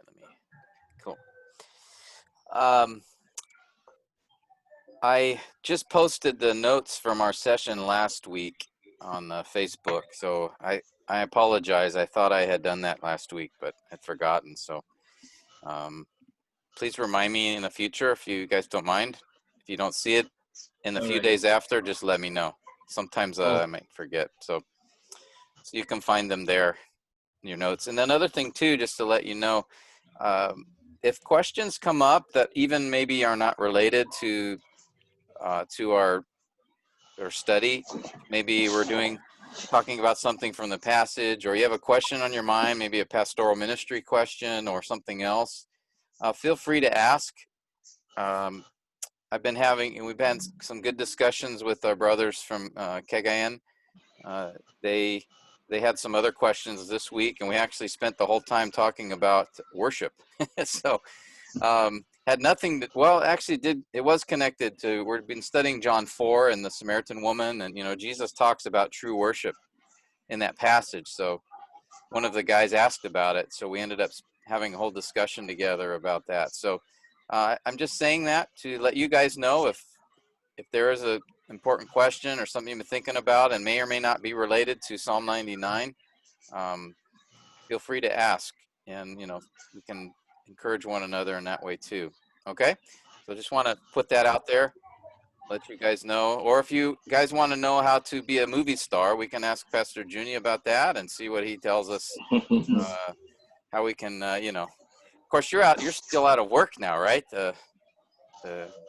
let me, cool. I just posted the notes from our session last week on Facebook, so I apologize. I thought I had done that last week, but had forgotten. So please remind me in the future if you guys don't mind. If you don't see it in the few days after, just let me know. Sometimes I might forget. So you can find them there in your notes. And another thing too, just to let you know, if questions come up that even maybe are not related to our study, maybe we're talking about something from the passage, or you have a question on your mind, maybe a pastoral ministry question or something else, feel free to ask. We've had some good discussions with our brothers from Cagayan. They had some other questions this week, and we actually spent the whole time talking about worship. So had nothing to, well, actually it was connected to, we've been studying John 4 and the Samaritan woman, and Jesus talks about true worship in that passage. So one of the guys asked about it, so we ended up having a whole discussion together about that. So I'm just saying that to let you guys know if there is a important question or something you've been thinking about and may or may not be related to Psalm 99, feel free to ask, and we can encourage one another in that way too. Okay, so just want to put that out there, let you guys know. Or if you guys want to know how to be a movie star, we can ask Pastor Junie about that and see what he tells us. How we can, of course, you're still out of work now, right? The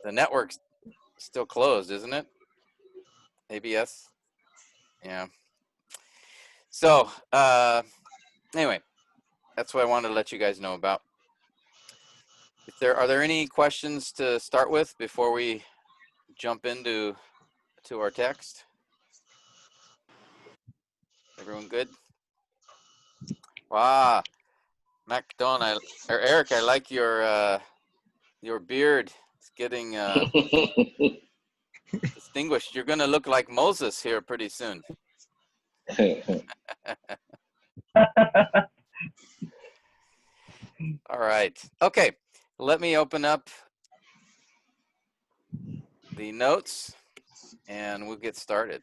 network's still closed, isn't it? ABS. Yeah. So anyway, that's what I wanted to let you guys know about. Are there any questions to start with before we jump into our text? Everyone good? Wow, MacDonald or Eric, I like your beard. It's getting distinguished. You're gonna look like Moses here pretty soon. All right. Okay. Let me open up the notes and we'll get started.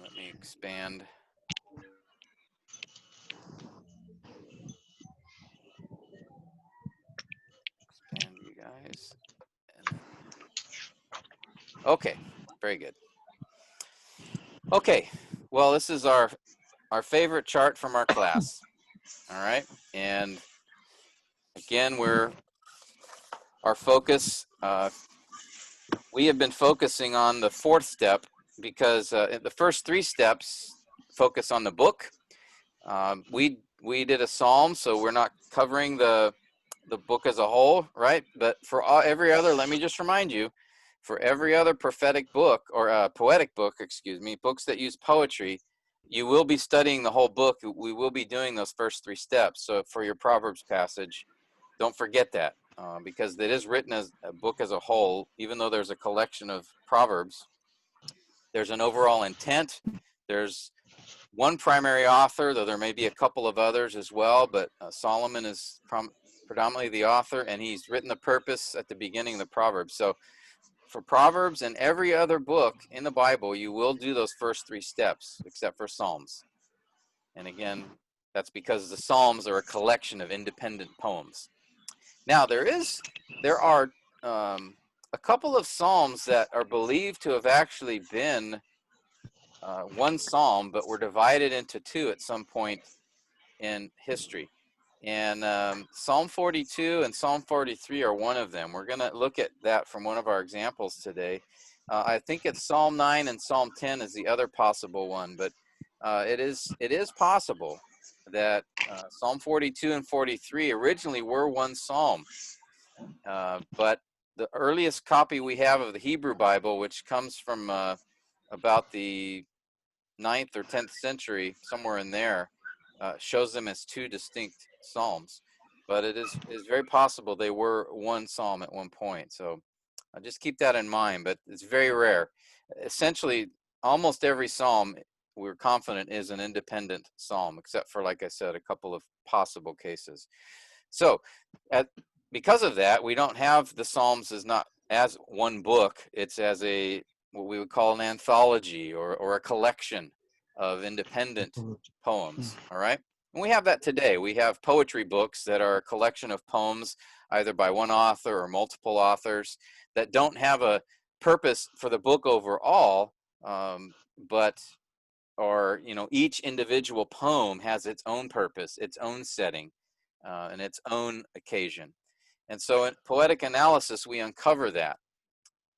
Let me expand. Expand you guys. And then... Okay. Very good. Okay. Well, this is our favorite chart from our class. All right. And again, our focus, we have been focusing on the fourth step because the first three steps focus on the book. We did a psalm, so we're not covering the book as a whole, right? But for every other, let me just remind you, for every other prophetic book or poetic book, excuse me, books that use poetry, you will be studying the whole book. We will be doing those first three steps. So for your Proverbs passage, don't forget that because it is written as a book as a whole, even though there's a collection of Proverbs. There's an overall intent. There's one primary author, though there may be a couple of others as well, but Solomon is predominantly the author, and he's written the purpose at the beginning of the Proverbs. So for Proverbs and every other book in the Bible, you will do those first three steps, except for Psalms. And again, that's because the Psalms are a collection of independent poems. Now, there are a couple of Psalms that are believed to have actually been one Psalm, but were divided into two at some point in history. And Psalm 42 and Psalm 43 are one of them. We're going to look at that from one of our examples today. I think it's Psalm 9 and Psalm 10 is the other possible one, but it is possible that Psalm 42 and 43 originally were one Psalm. But the earliest copy we have of the Hebrew Bible, which comes from about the 9th or 10th century, somewhere in there, shows them as two distinct psalms, but it is very possible they were one psalm at one point. So just keep that in mind, but it's very rare. Essentially, almost every psalm we're confident is an independent psalm, except for, like I said, a couple of possible cases. So because of that, we don't have the Psalms as not as one book. It's as a what we would call an anthology or a collection of independent poems. All right. And we have that today. We have poetry books that are a collection of poems, either by one author or multiple authors, that don't have a purpose for the book overall, but or each individual poem has its own purpose, its own setting, and its own occasion. And so in poetic analysis, we uncover that,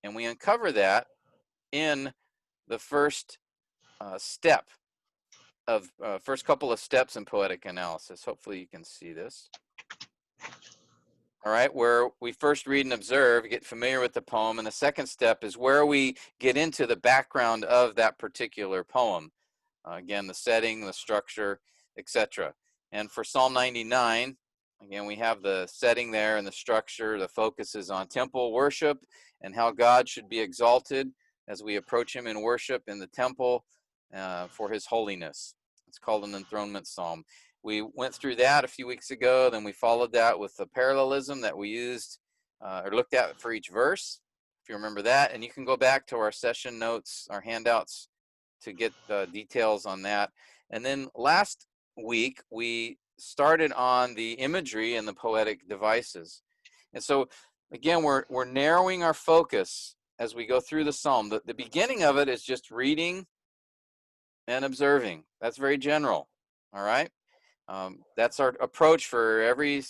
and we uncover that in the first step of first couple of steps in poetic analysis. Hopefully you can see this. All right, where we first read and observe, get familiar with the poem, and the second step is where we get into the background of that particular poem. Again, the setting, the structure, etc. And for Psalm 99, again, we have the setting there and the structure. The focus is on temple worship and how God should be exalted as we approach him in worship in the temple for his holiness. It's called an enthronement psalm. We went through that a few weeks ago. Then we followed that with the parallelism that we used or looked at for each verse, if you remember that. And you can go back to our session notes, our handouts, to get details on that. And then last week, we started on the imagery and the poetic devices. And so, again, we're narrowing our focus as we go through the psalm. The beginning of it is just reading and observing. That's very general, all right? That's our approach for every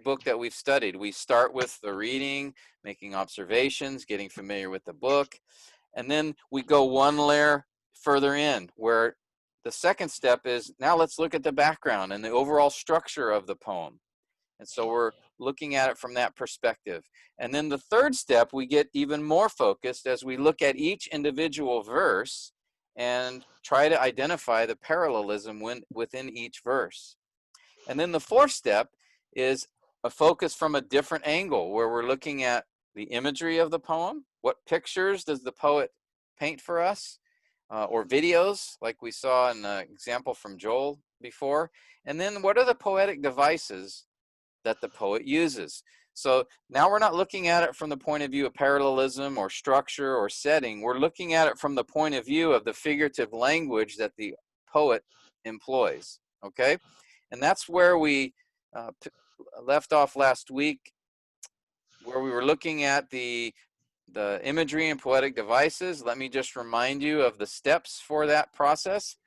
book that we've studied. We start with the reading, making observations, getting familiar with the book, and then we go one layer further in, where the second step is, now let's look at the background and the overall structure of the poem. And so we're looking at it from that perspective. And then the third step, we get even more focused as we look at each individual verse and try to identify the parallelism within each verse. And then the fourth step is a focus from a different angle, where we're looking at the imagery of the poem. What pictures does the poet paint for us? Or videos, like we saw in the example from Joel before. And then what are the poetic devices that the poet uses? So now we're not looking at it from the point of view of parallelism or structure or setting. We're looking at it from the point of view of the figurative language that the poet employs, okay? And that's where we left off last week, where we were looking at the imagery and poetic devices. Let me just remind you of the steps for that process.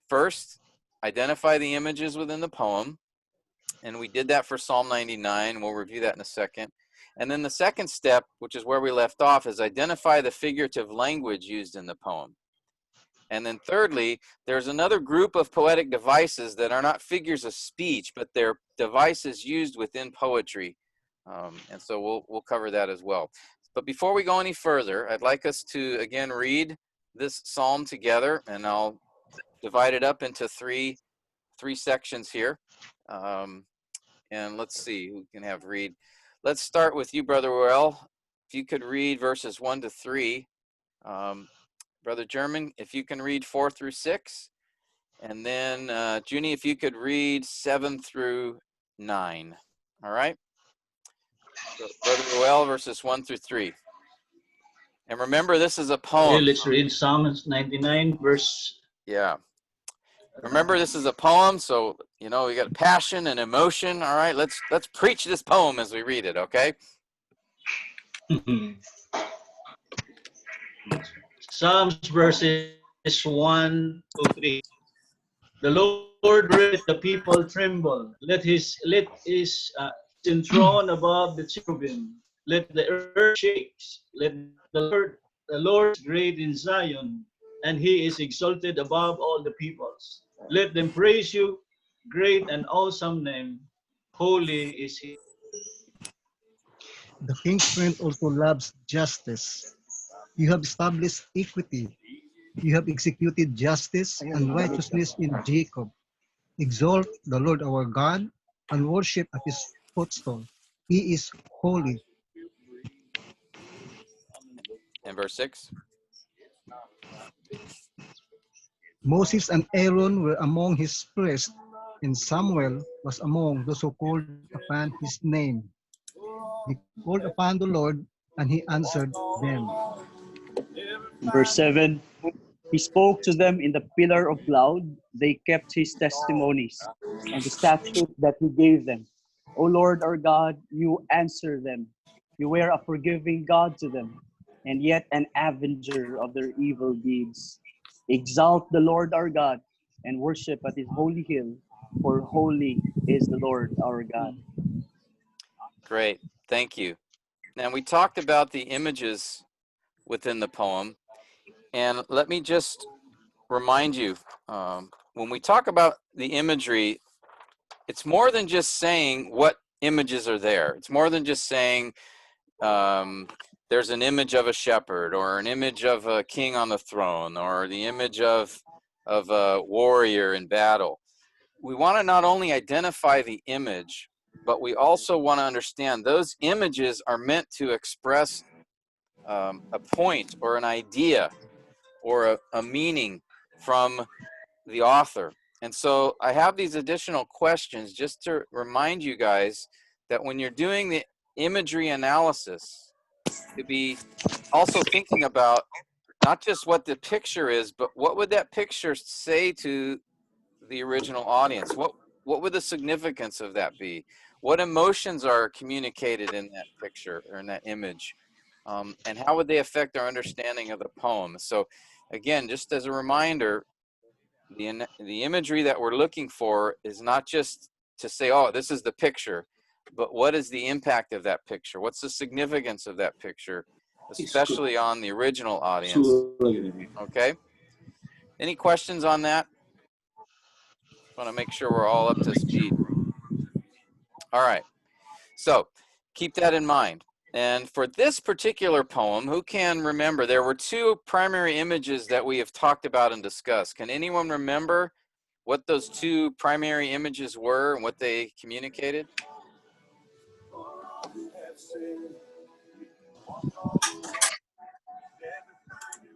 First, identify the images within the poem. And we did that for Psalm 99. We'll review that in a second. And then the second step, which is where we left off, is identify the figurative language used in the poem. And then thirdly, there's another group of poetic devices that are not figures of speech, but they're devices used within poetry. And so we'll cover that as well. But before we go any further, I'd like us to, again, read this psalm together, and I'll divide it up into three sections here. And let's see who can have read. Let's start with you, Brother Roel. If you could read verses 1 to 3. Brother German, if you can read 4 through 6. And then Junie, if you could read 7 through 9. All right? So, Brother Roel, verses 1 through 3. And remember, this is a poem. Okay, let's read Psalm 99, verse. Yeah. Remember, this is a poem, so we got passion and emotion. All right, let's preach this poem as we read it, okay? Psalms verses 1 to 3. The Lord let the people tremble. Let his enthroned above the cherubim. Let the earth shakes. Let the Lord is great in Zion, and he is exalted above all the peoples. Let them praise you, great and awesome name. Holy is he. The king's strength also loves justice. You have established equity. You have executed justice and righteousness in Jacob. Exalt the Lord our God and worship at his footstool. He is holy. And verse 6. Moses and Aaron were among his priests, and Samuel was among those who called upon his name. They called upon the Lord, and he answered them. Verse 7, he spoke to them in the pillar of cloud. They kept his testimonies and the statute that he gave them. O Lord our God, you answer them. You were a forgiving God to them, and yet an avenger of their evil deeds. Exalt the Lord our God and worship at his holy hill, for holy is the Lord our God. Great. Thank you. Now, we talked about the images within the poem, and let me just remind you, when we talk about the imagery, it's more than just saying what images are there. It's more than just saying there's an image of a shepherd, or an image of a king on the throne, or the image of a warrior in battle. We want to not only identify the image, but we also want to understand those images are meant to express a point or an idea or a meaning from the author. And so I have these additional questions just to remind you guys that when you're doing the imagery analysis, to be also thinking about not just what the picture is, but what would that picture say to the original audience? What would the significance of that be? What emotions are communicated in that picture or in that image? And how would they affect our understanding of the poem? So again, just as a reminder, the imagery that we're looking for is not just to say, oh, this is the picture, but what is the impact of that picture? What's the significance of that picture, especially on the original audience? Okay. Any questions on that? Want to make sure we're all up to speed. All right. So keep that in mind. And for this particular poem, who can remember, there were two primary images that we have talked about and discussed. Can anyone remember what those two primary images were and what they communicated?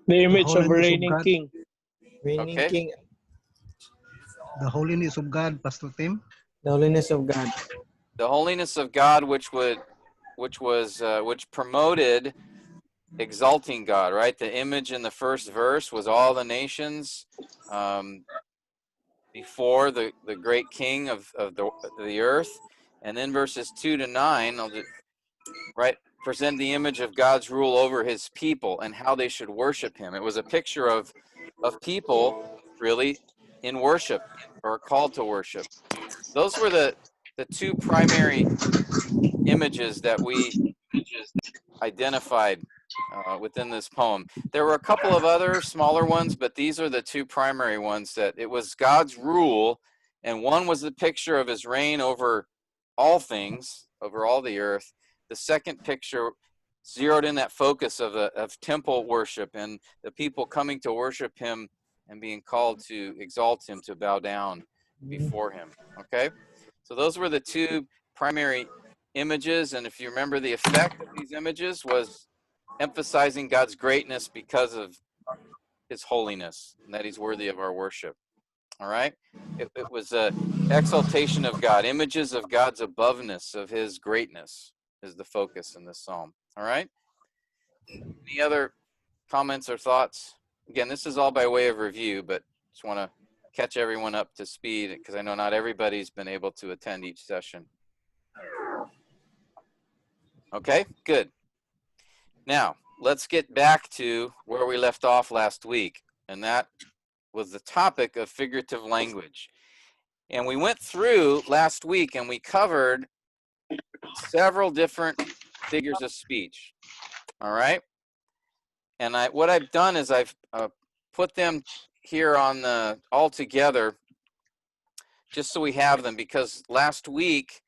The image of a holiness of reigning God. king. Reigning Okay. king. The holiness of God, Pastor Tim. The holiness of God. The holiness of God, which promoted exalting God, right? The image in the first verse was all the nations before the great king of the earth. And then verses 2 to 9, right, present the image of God's rule over his people and how they should worship him. It was a picture of people really in worship or called to worship. Those were the two primary images that we identified within this poem. There were a couple of other smaller ones, but these are the two primary ones. That it was God's rule, and one was the picture of his reign over all things, over all the earth. The second picture zeroed in that focus of temple worship and the people coming to worship him and being called to exalt him, to bow down before him. Okay, so those were the two primary images. And if you remember, the effect of these images was emphasizing God's greatness because of his holiness and that he's worthy of our worship. All right, it was a exaltation of God. Images of God's aboveness, of his greatness, is the focus in this psalm. All right, any other comments or thoughts? Again, this is all by way of review, but just want to catch everyone up to speed because I know not everybody's been able to attend each session. Okay, good. Now, let's get back to where we left off last week, and that was the topic of figurative language. And we went through last week and we covered several different figures of speech. All right? And what I've done is I've put them here on all together just so we have them, because last week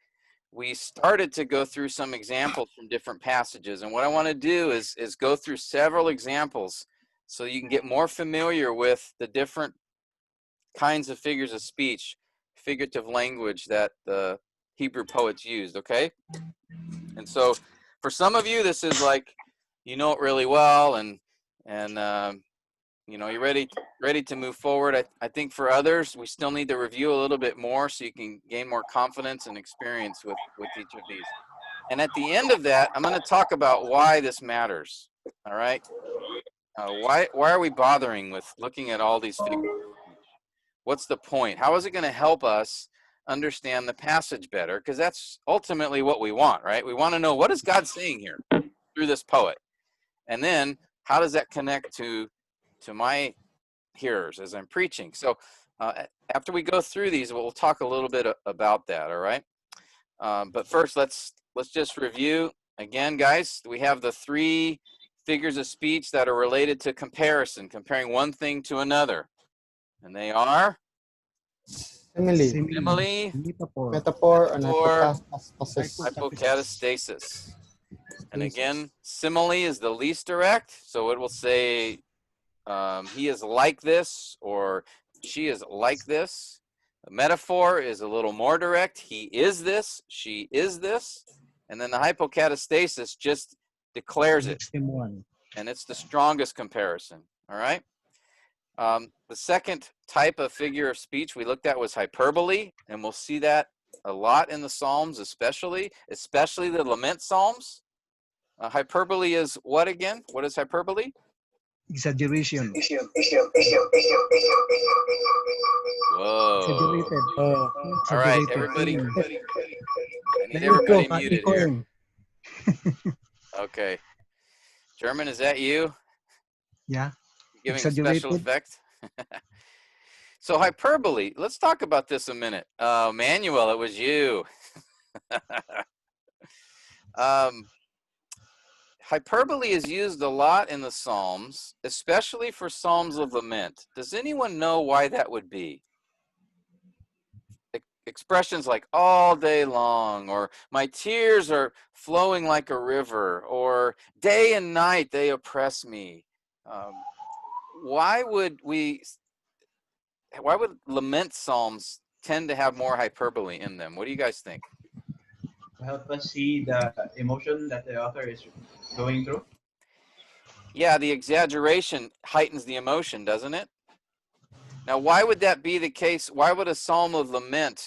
we started to go through some examples from different passages. And what I want to do is go through several examples so you can get more familiar with the different kinds of figures of speech, figurative language that the Hebrew poets used, okay? And so for some of you, this is like, you know it really well, and you know, you're ready to move forward. I think for others, we still need to review a little bit more so you can gain more confidence and experience with each of these. And at the end of that, I'm going to talk about why this matters. All right. Why are we bothering with looking at all these figures? What's the point? How is it going to help us understand the passage better? Because that's ultimately what we want, right? We want to know, what is God saying here through this poet? And then how does that connect to my hearers as I'm preaching? So after we go through these, we'll talk a little bit about that, all right? But first, let's just review. Again, guys, we have the 3 figures of speech that are related to comparison, comparing one thing to another. And they are Simile. simile, Metaphor and metaphor, hypostasis. hypocatastasis. And again, simile is the least direct, so it will say he is like this or she is like this. A metaphor is a little more direct. He is this, she is this. And then the hypocatastasis just declares it. And it's the strongest comparison, all right? The second type of figure of speech we looked at was hyperbole, and we'll see that a lot in the Psalms, especially the lament Psalms. Hyperbole is what again? What is hyperbole? Exaggeration. Whoa. All right, everybody. I need everybody muted here. Okay. German, is that you? Yeah. Giving a special effect? So hyperbole, let's talk about this a minute. Manuel, it was you. Hyperbole is used a lot in the Psalms, especially for Psalms of lament. Does anyone know why that would be? Expressions like all day long, or my tears are flowing like a river, or day and night they oppress me. Why would lament Psalms tend to have more hyperbole in them? What do you guys think? To help us see the emotion that the author is going through. Yeah, the exaggeration heightens the emotion, doesn't it? Now, why would that be the case? Why would a psalm of lament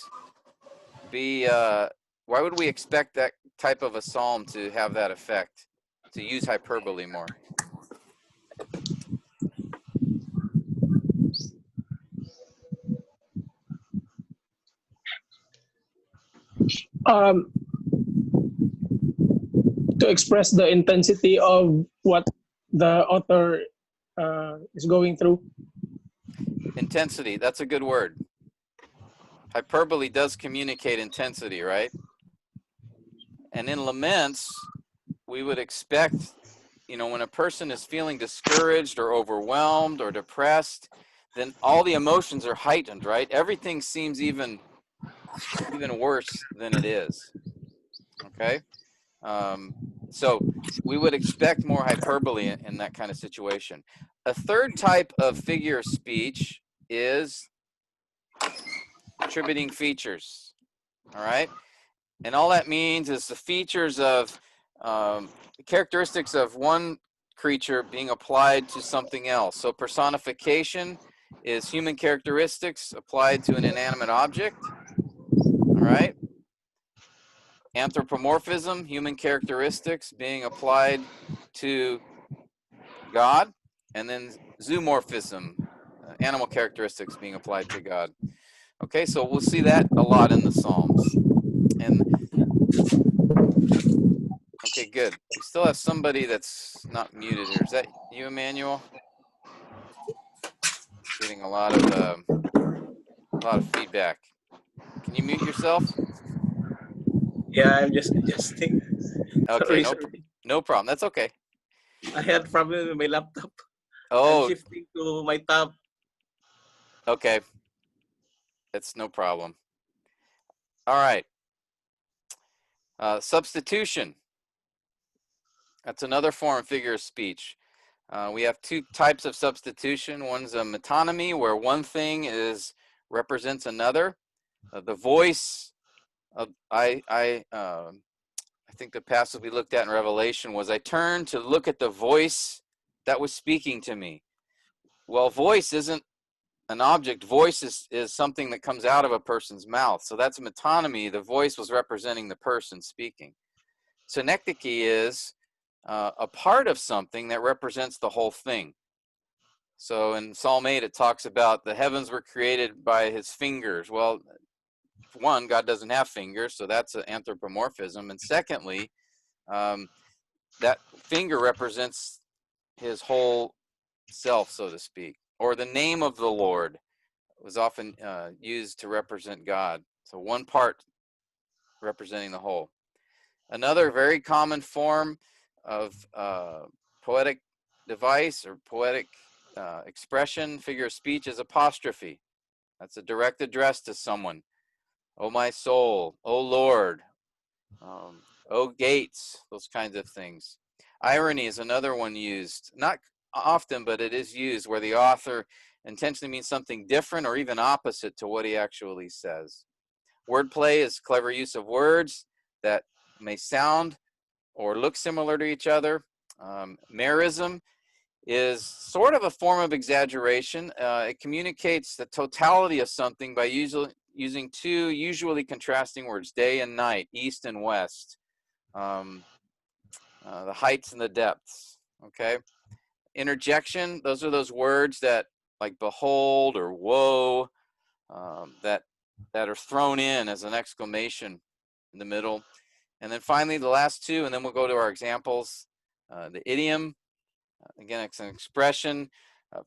be, why would we expect that type of a psalm to have that effect, to use hyperbole more? Um, to express the intensity of what the author is going through. Intensity, that's a good word. Hyperbole does communicate intensity, right? And in laments, we would expect, you know, when a person is feeling discouraged or overwhelmed or depressed, then all the emotions are heightened, right? Everything seems even worse than it is. Okay? So we would expect more hyperbole in that kind of situation. A third type of figure of speech is attributing features. All right? And all that means is the features of characteristics of one creature being applied to something else. So personification is human characteristics applied to an inanimate object. All right? Anthropomorphism, human characteristics being applied to God. And then zoomorphism, animal characteristics being applied to God. Okay, so we'll see that a lot in the Psalms. And okay, good. We still have somebody that's not muted here. Is that you, Emmanuel? Getting a lot of feedback. Can you mute yourself? Yeah, I'm just adjusting. Okay, Sorry. no problem. That's okay. I had problem with my laptop. I'm Oh, shifting to my tab. okay. That's no problem. All right. Substitution. That's another form of figure of speech. We have 2 types of substitution. One's a metonymy, where one thing represents another. The voice of I think the passage we looked at in Revelation was, I turned to look at the voice that was speaking to me. Well, voice isn't an object. Voice is something that comes out of a person's mouth. So that's metonymy. The voice was representing the person speaking. Synecdoche is a part of something that represents the whole thing. So in Psalm 8, it talks about the heavens were created by his fingers. Well, one, God doesn't have fingers, so that's an anthropomorphism. And secondly, that finger represents his whole self, so to speak. Or the name of the Lord was often used to represent God. So one part representing the whole. Another very common form of poetic device or poetic expression, figure of speech, is apostrophe. That's a direct address to someone. Oh, my soul. Oh, Lord. Oh, gates. Those kinds of things. Irony is another one used. Not often, but it is used where the author intentionally means something different or even opposite to what he actually says. Wordplay is clever use of words that may sound or look similar to each other. Mayor Ism is sort of a form of exaggeration. It communicates the totality of something by using two usually contrasting words, day and night, east and west, the heights and the depths, okay? Interjection, those are those words that, like behold or woe, that are thrown in as an exclamation in the middle. And then finally, the last two, and then we'll go to our examples. The idiom, again, it's an expression.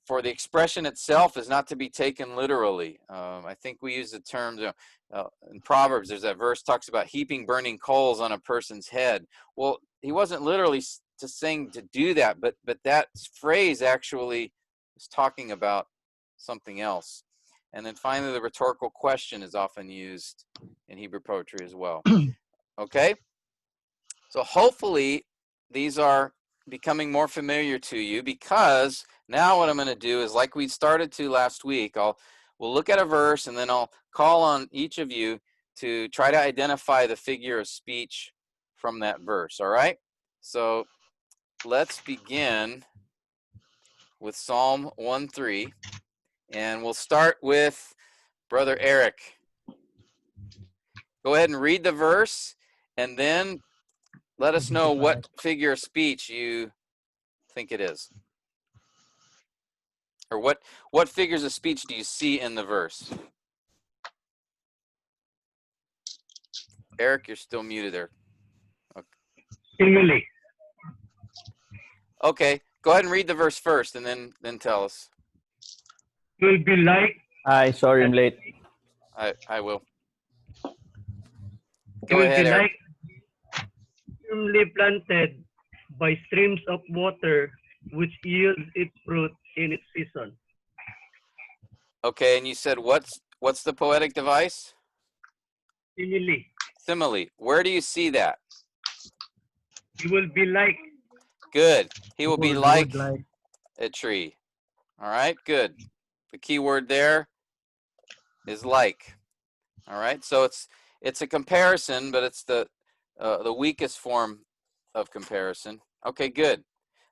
For the expression itself is not to be taken literally. I think we use the term, in Proverbs, there's that verse talks about heaping burning coals on a person's head. Well, he wasn't literally just saying to do that, but that phrase actually is talking about something else. And then finally, the rhetorical question is often used in Hebrew poetry as well. Okay? So hopefully these are becoming more familiar to you, because now what I'm going to do is, like we started to last week, we'll look at a verse and then I'll call on each of you to try to identify the figure of speech from that verse, all right? So let's begin with Psalm 1:3, and we'll start with Brother Eric. Go ahead and read the verse, and then let us know what figure of speech you think it is. Or what figures of speech do you see in the verse? Eric, you're still muted there. Simile. Okay, go ahead and read the verse first, and then tell us. Will be like. Hi, sorry I'm late. I will. It Go will ahead, be Eric. like firmly planted by streams of water, which yields its fruit in its season. Okay, and you said what's the poetic device? Simile. Simile. Where do you see that? It will be like. Good. He will be like like a tree. All right, good. The key word there is like. All right, so it's a comparison, but it's the weakest form of comparison. Okay, good.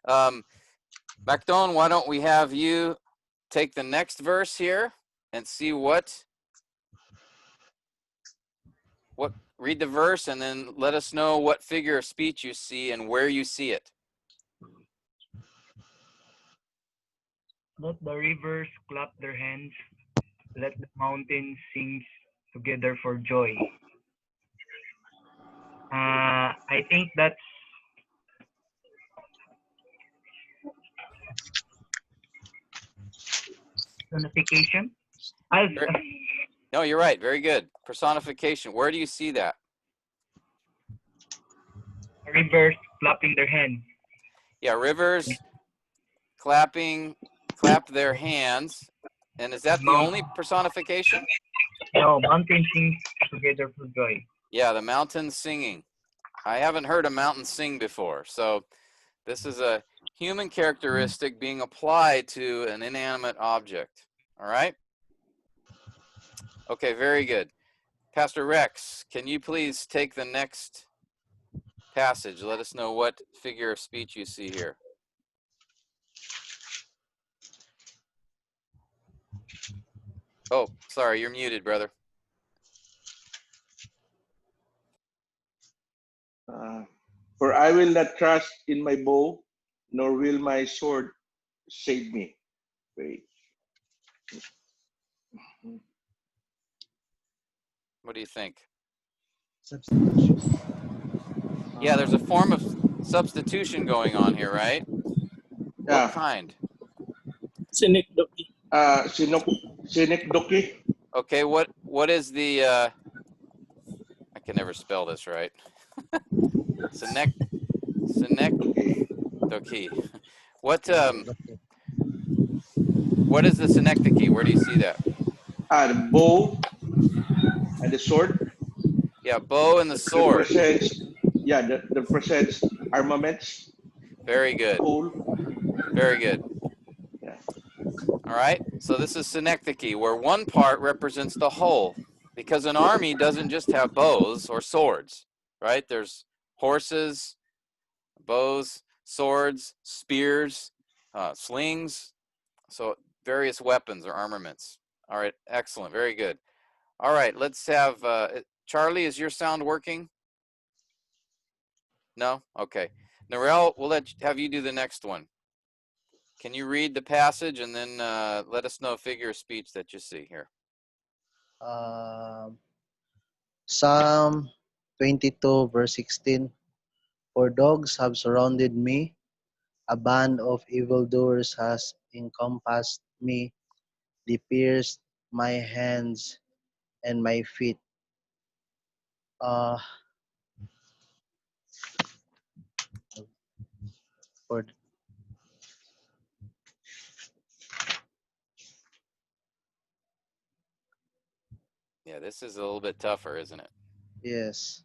Macdon, why don't we have you take the next verse here and see read the verse and then let us know what figure of speech you see and where you see it. Let the rivers clap their hands. Let the mountains sing together for joy. I think that's personification. No, you're right. Very good. Personification. Where do you see that? Rivers clapping their hands. Yeah, rivers clap their hands. And is that the only personification? No, mountains sing together for joy. Yeah, the mountains singing. I haven't heard a mountain sing before. So this is a human characteristic being applied to an inanimate object. All right? Okay, very good. Pastor Rex, can you please take the next passage? Let us know what figure of speech you see here. Oh, sorry, you're muted, brother. For I will not trust in my bow, nor will my sword save me. Wait. What do you think? Substitution. Yeah, there's a form of substitution going on here, right? What Yeah. kind? Synecdoche. Synecdoche. Okay, what is the I can never spell this right. Synecdoche. What is the synecdoche? Where do you see that? The bow and the sword. Yeah, bow and the That sword. represents, that represents armaments. Very good. Whole. Very good. Yeah. All right. So this is synecdoche, where one part represents the whole, because an army doesn't just have bows or swords, right? There's horses, bows, swords, spears, slings, so various weapons or armaments. All right. Excellent. Very good. All right. Let's have Charlie. Is your sound working? No. Okay. Narelle, we'll have you do the next one. Can you read the passage and then let us know a figure of speech that you see here? Psalm 22, verse 16. For dogs have surrounded me, a band of evildoers has encompassed me, they pierced my hands and my feet. For Yeah, this is a little bit tougher, isn't it? yes.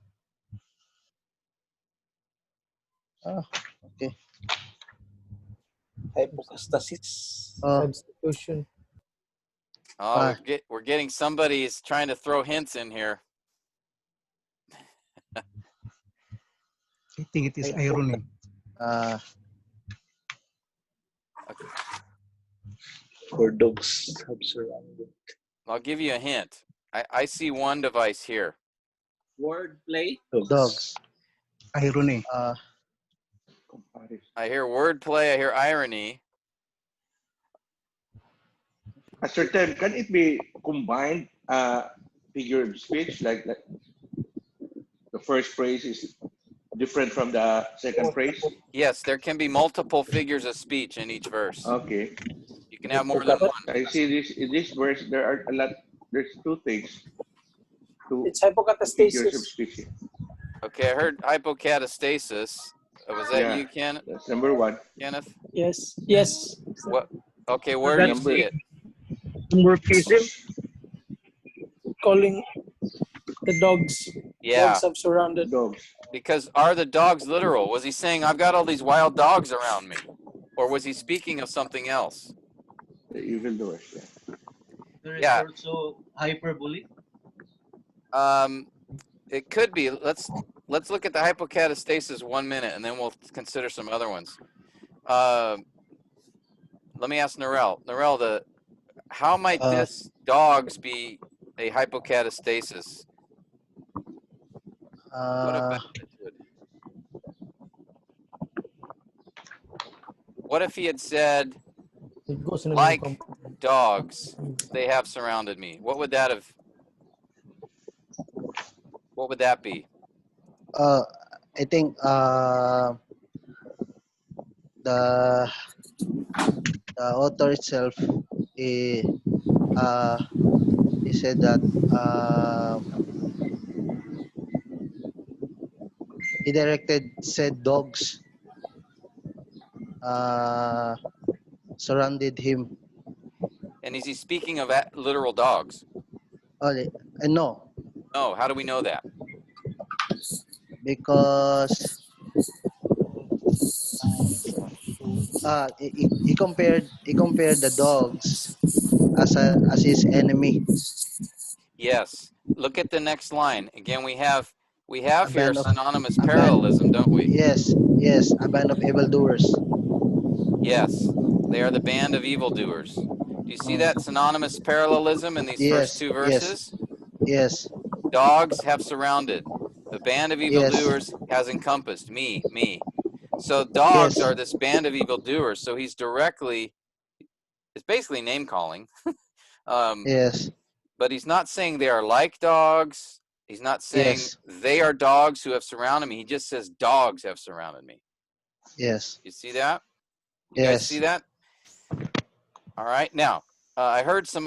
Okay. Hypostasis. Substitution. Oh, we're getting somebody's trying to throw hints in here. I think it is irony. Okay. For dogs have surrounded. I'll give you a hint. I see one device here. Wordplay. Dogs. Irony. I hear wordplay, I hear irony. A certain, can it be combined figure of speech? Like the first phrase is different from the second phrase? Yes, there can be multiple figures of speech in each verse. Okay. You can have more than one. I see this in this verse there are a lot. There's two things. It's Figures of hypocatastasis. speech. Okay, I heard hypocatastasis. Was that you, Kenneth? That's number one. Kenneth? Yes. Yes. What? Okay, where do you see it? Anthropomorphism. Calling the dogs. Yeah. Dogs have surrounded. Dogs. Because are the dogs literal? Was he saying, I've got all these wild dogs around me? Or was he speaking of something else? The evildoers. There is Yeah. also hyperbole. It could be. Let's look at the hypocatastasis 1 minute, and then we'll consider some other ones. Let me ask Narelle. Narelle, how might this dogs be a hypocatastasis? What about it? What if he had said, like dogs, they have surrounded me? What would that have? What would that be? I think the author itself he said that he directed said dogs surrounded him. And is he speaking of literal dogs? No. No. How do we know that? Because he compared the dogs as his enemy. Yes. Look at the next line. Again, we have here synonymous a parallelism, don't we? Yes, a band of evildoers. Yes. They are the band of evildoers. Do You see that synonymous parallelism in these first Yes, two yes, verses? yes, Dogs have surrounded. The band of yes, evildoers has encompassed me, me. So dogs yes, are this band of evildoers. So he's directly, it's basically name calling. yes, But he's not saying they are like dogs. He's not saying yes, they are dogs who have surrounded me. He just says dogs have surrounded me. yes, You see that? You guys see yes. that? All right. Now, I heard some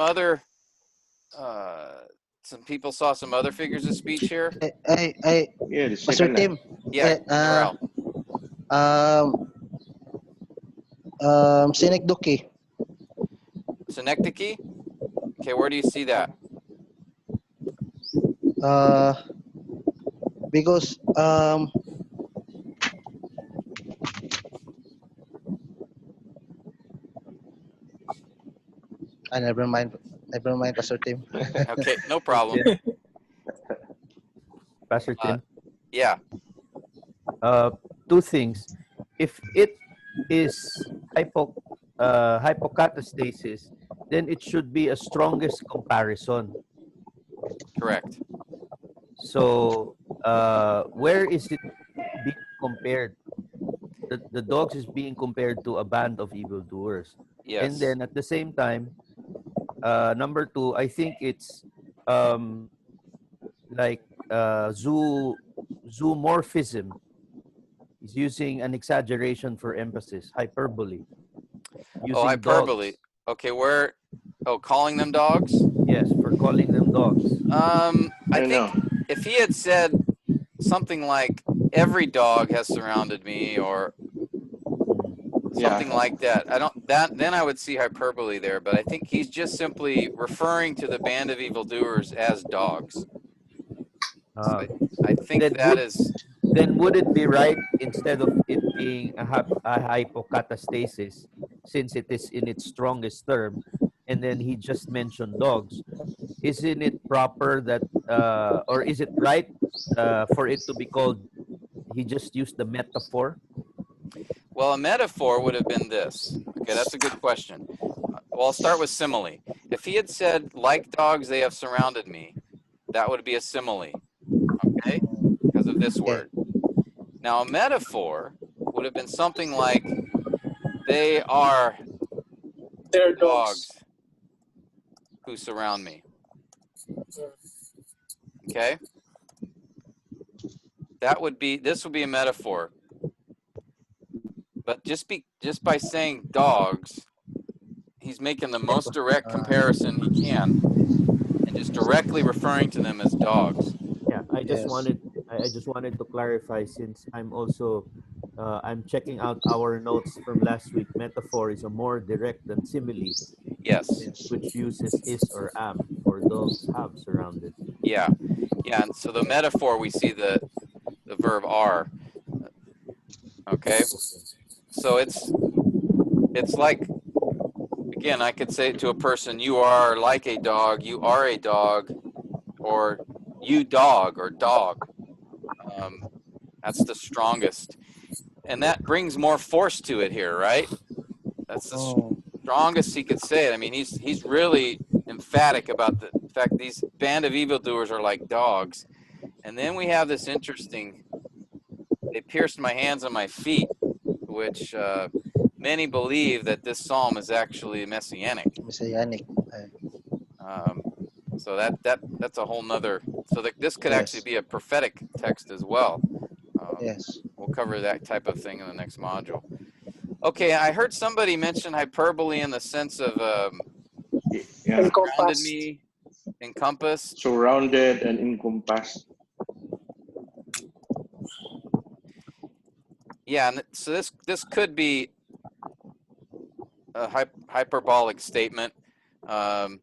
people saw some other figures of speech here. Yeah, the Pastor second line. Tim, Yeah, Narelle. um, synecdoche. Synecdoche. Okay, where do you see that? Uh, because never mind, Pastor Tim. Okay, no problem. Pastor Tim. Yeah. Two things. If it is hypocatastasis, then it should be a strongest comparison. Correct. So where is it being compared? The dogs is being compared to a band of evildoers. Yes. And then at the same time, number two, I think it's like zoomorphism. He's using an exaggeration for emphasis, hyperbole. Using hyperbole. dogs. Okay, where? Oh, calling them dogs? Yes, for calling them dogs. I think if he had said something like every dog has surrounded me or something like that, then I would see hyperbole there, but I think he's just simply referring to the band of evildoers as dogs. So I think that is. Then would it be right, instead of it being a hypocatastasis, since it is in its strongest term, and then he just mentioned dogs, isn't it proper that, or is it right for it to be called, he just used the metaphor? Well, a metaphor would have been this. Okay, that's a good question. Well, I'll start with simile. If he had said, like dogs, they have surrounded me, that would be a simile. Okay? Because of this word. Now, a metaphor would have been something like, they are dogs who surround me. Okay? This would be a metaphor. But just by saying dogs, he's making the most direct comparison he can, and just directly referring to them as dogs. Yeah, I just wanted to clarify, since I'm also I'm checking out our notes from last week. Metaphor is a more direct than simile. Yes. Which uses is or am, for dogs have surrounded. Yeah, and so the metaphor, we see the verb are. Okay, so it's like, again, I could say to a person, you are like a dog, you are a dog, or you dog, or dog. That's the strongest, and that brings more force to it here, right? That's the strongest he could say it. I mean, he's really emphatic about the fact these band of evildoers are like dogs. And then we have this interesting, they pierced my hands and my feet, which many believe that this psalm is actually messianic. So that's a whole nother, so this could actually be a prophetic text as well. Yes. We'll cover that type of thing in the next module. Okay, I heard somebody mention hyperbole in the sense of surrounded me, encompassed. Surrounded and encompassed. Yeah, and so this could be a hyperbolic statement. But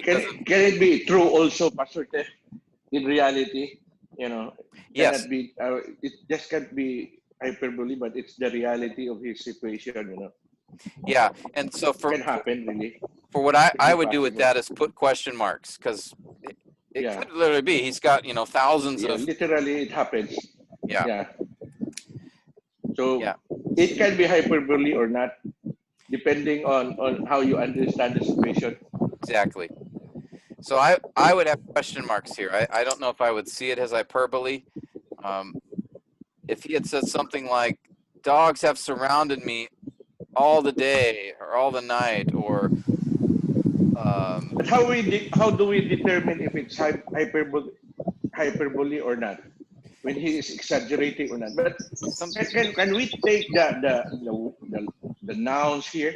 can it be true also, Pastor Ted? In reality, yes. It just can't be hyperbole, but it's the reality of his situation, Yeah, and so it can happen, really. For what I would do with that is put question marks, because it could literally be he's got thousands of. Literally, it happens. Yeah. So it can be hyperbole or not. depending on how you understand the situation. Exactly. So I would have question marks here. I don't know if I would see it as hyperbole. If he had said something like, dogs have surrounded me all the day or all the night, or But how do we determine if it's hyperbole or not? When he is exaggerating or not? But some, can we take the nouns here,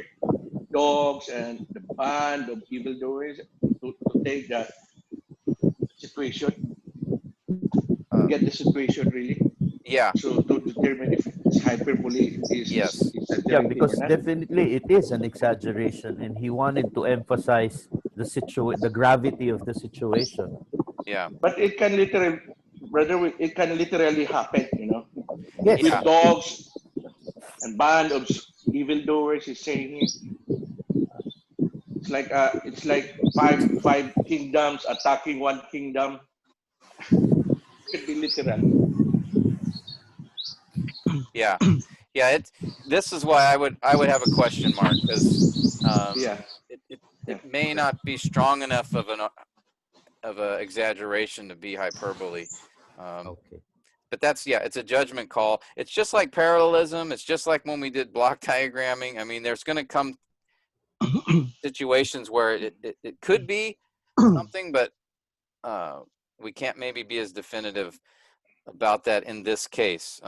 dogs and the band of evildoers, to take that situation, get the situation really? yeah, So to determine if it's hyperbole, is yes, Yeah, exaggerating or because not? definitely it is an exaggeration, and he wanted to emphasize the gravity of the situation. yeah, But it can literally, brother, it can literally happen, Yes. yeah, with dogs and band of evildoers. He's saying here, it's like five kingdoms attacking one kingdom. Could be literal. yeah, yeah. This is why I would have a question mark, because Yeah. it may not be strong enough of an exaggeration to be hyperbole. Okay. But it's a judgment call. It's just like parallelism. It's just like when we did block diagramming. I mean, there's going to come situations where it could be something, but we can't maybe be as definitive about that in this case.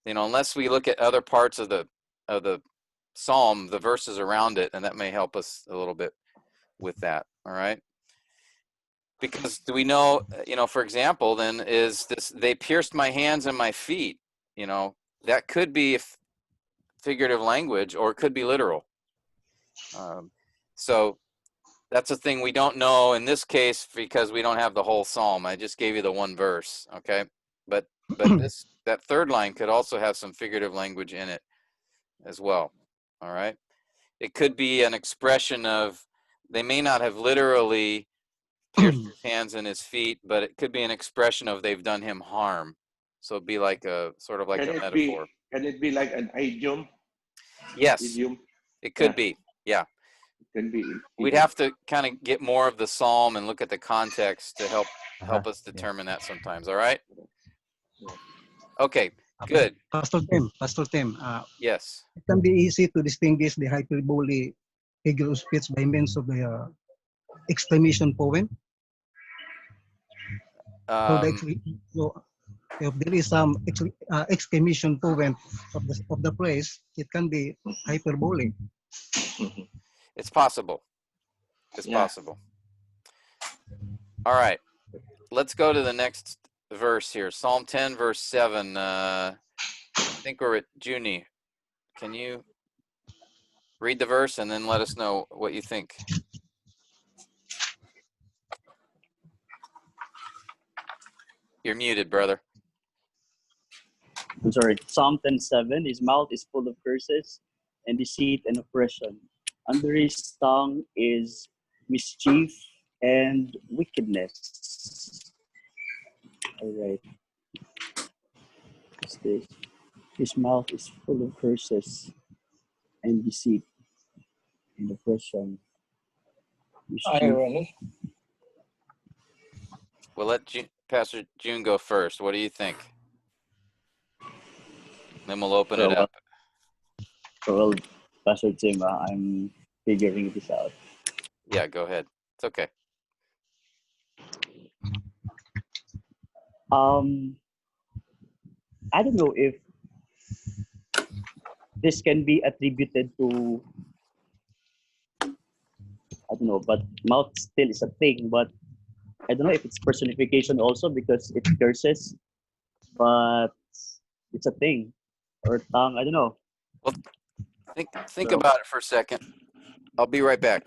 Unless we look at other parts of the psalm, the verses around it, and that may help us a little bit with that. All right. Because do we know, for example, then is this, they pierced my hands and my feet, that could be figurative language, or it could be literal. So that's a thing we don't know in this case, because we don't have the whole psalm. I just gave you the one verse, okay? But that third line could also have some figurative language in it as well, all right? It could be an expression of, they may not have literally pierced his hands and his feet, but it could be an expression of they've done him harm. So it'd be like sort of like a metaphor. Can it be like an idiom? Yes, Idiom. it could be. Yeah. It can be. We'd have to kind of get more of the psalm and look at the context to help us Yeah. determine that sometimes. All right. Okay. Good. Pastor Tim, Yes. it can be easy to distinguish the hyperbole figure of speech by means of the exclamation point. So, if there is some exclamation point of the phrase, it can be hyperbole. It's possible. It's possible. All right. Let's go to the next verse here. Psalm 10, verse 7. I think we're at Junie. Can you read the verse and then let us know what you think? You're muted, brother. I'm sorry. Psalm 10:7. His mouth is full of curses and deceit and oppression. Under his tongue is mischief and wickedness. All right. What's this? His mouth is full of curses and deceit and oppression. Mischief. Irony. We'll let Pastor June go first. What do you think? Then we'll open it up. Well, Pastor Tim, I'm figuring this out. Yeah, go ahead. It's okay. I don't know if this can be attributed to, I don't know, but mouth still is a thing, but I don't know if it's personification also because it curses, but it's a thing, or tongue, I don't know. Well, think about it for a second. I'll be right back.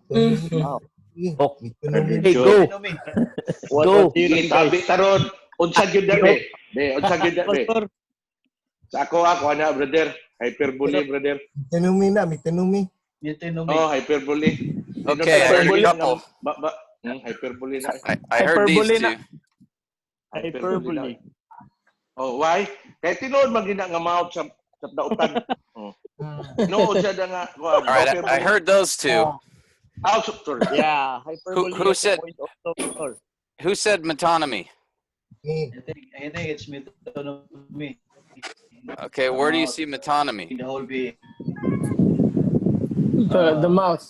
Wow. Hey, go. Go. Tabi taron. Unsag yun dabi. Unsag yun dabi. Sa ako na, brother. Hyperbole, brother. Mitinumi. Oh, hyperbole. Okay, I heard a couple. Hyperbole na. I heard these Hyperbole two. na. Hyperbole. Oh, why? Kaya tinuod man gina nga mouth sa dautan. Oh. Tinuod siya da nga kuan. All right, Okay, I heard those two. sorry. Yeah, hyperbole Who has a said point also, Pastor. who said metonymy? I think it's metonymy. Okay, The where do you mouth, see metonymy? the whole being. The mouth.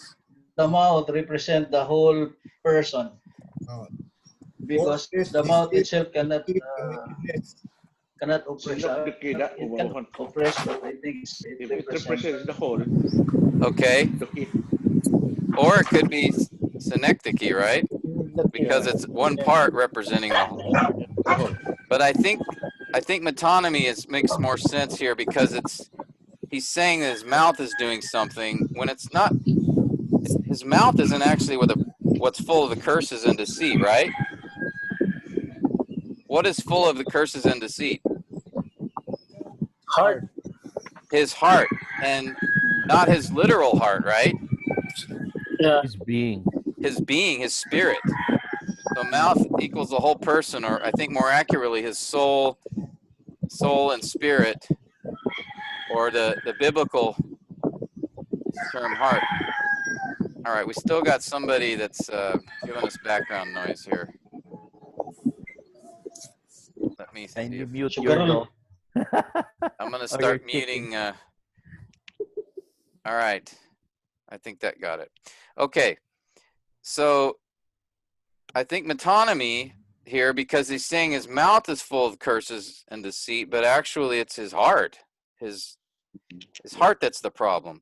The mouth represent the whole person because the mouth itself cannot oppress. Kida, It can oppress, but I think it if it represents. represents the whole, Okay, look it. or it could be synecdoche, right? Because it's one part representing the whole. But I think metonymy makes more sense here because he's saying that his mouth is doing something when it's not. His mouth isn't actually what's full of the curses and deceit, right? What is full of the curses and deceit? Heart. His heart, and not his literal heart, right? Yeah. His being. His being, his spirit. So mouth equals the whole person, or I think more accurately, his soul and spirit, or the biblical term heart. All right, we still got somebody that's giving us background noise here. Let me see. Kindly mute your I'm going to Oh, start you're kicking. muting. All right. I think that got it. Okay. So I think metonymy here, because he's saying his mouth is full of curses and deceit, but actually it's his heart. His heart that's the problem.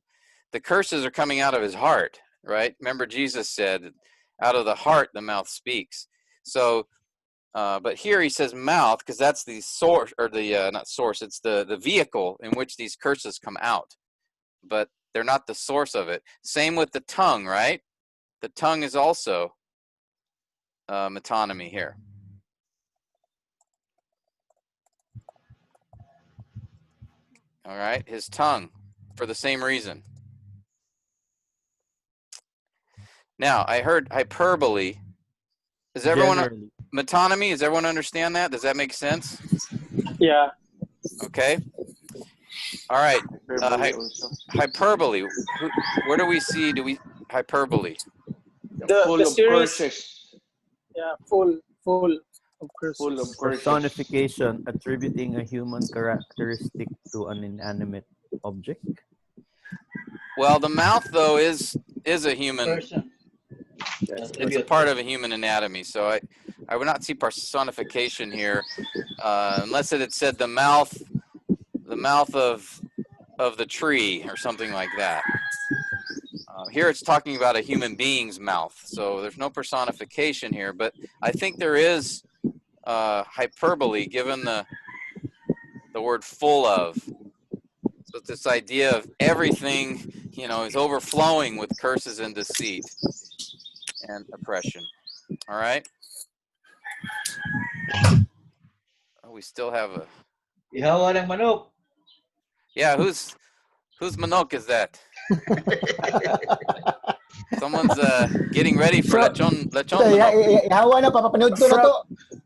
The curses are coming out of his heart, right? Remember Jesus said, out of the heart the mouth speaks. So but here he says mouth because that's the source, or the not source, it's the vehicle in which these curses come out, but they're not the source of it. Same with the tongue, right? The tongue is also metonymy here. All right, his tongue for the same reason. Now I heard hyperbole. Is everyone Generally. metonymy? Does everyone understand that? Does that make sense? Yeah. Okay. All right. Hyperbole also. Hyperbole. Where do we see? Hyperbole? Full The of series. curses. Yeah. Full of curses. Full of curses. Personification, attributing a human characteristic to an inanimate object. Well, the mouth though is a human. Person. It's a part of a human anatomy. So I would not see personification here, unless it had said the mouth of the tree or something like that. Here it's talking about a human being's mouth, so there's no personification here. But I think there is hyperbole given the word full of. So it's this idea of everything, is overflowing with curses and deceit and oppression. All right. Oh, we still have a. Ihawa ng manok. Yeah, whose manok is that? Someone's getting ready for lechon manok. Ihawa na, papapanood ko na to.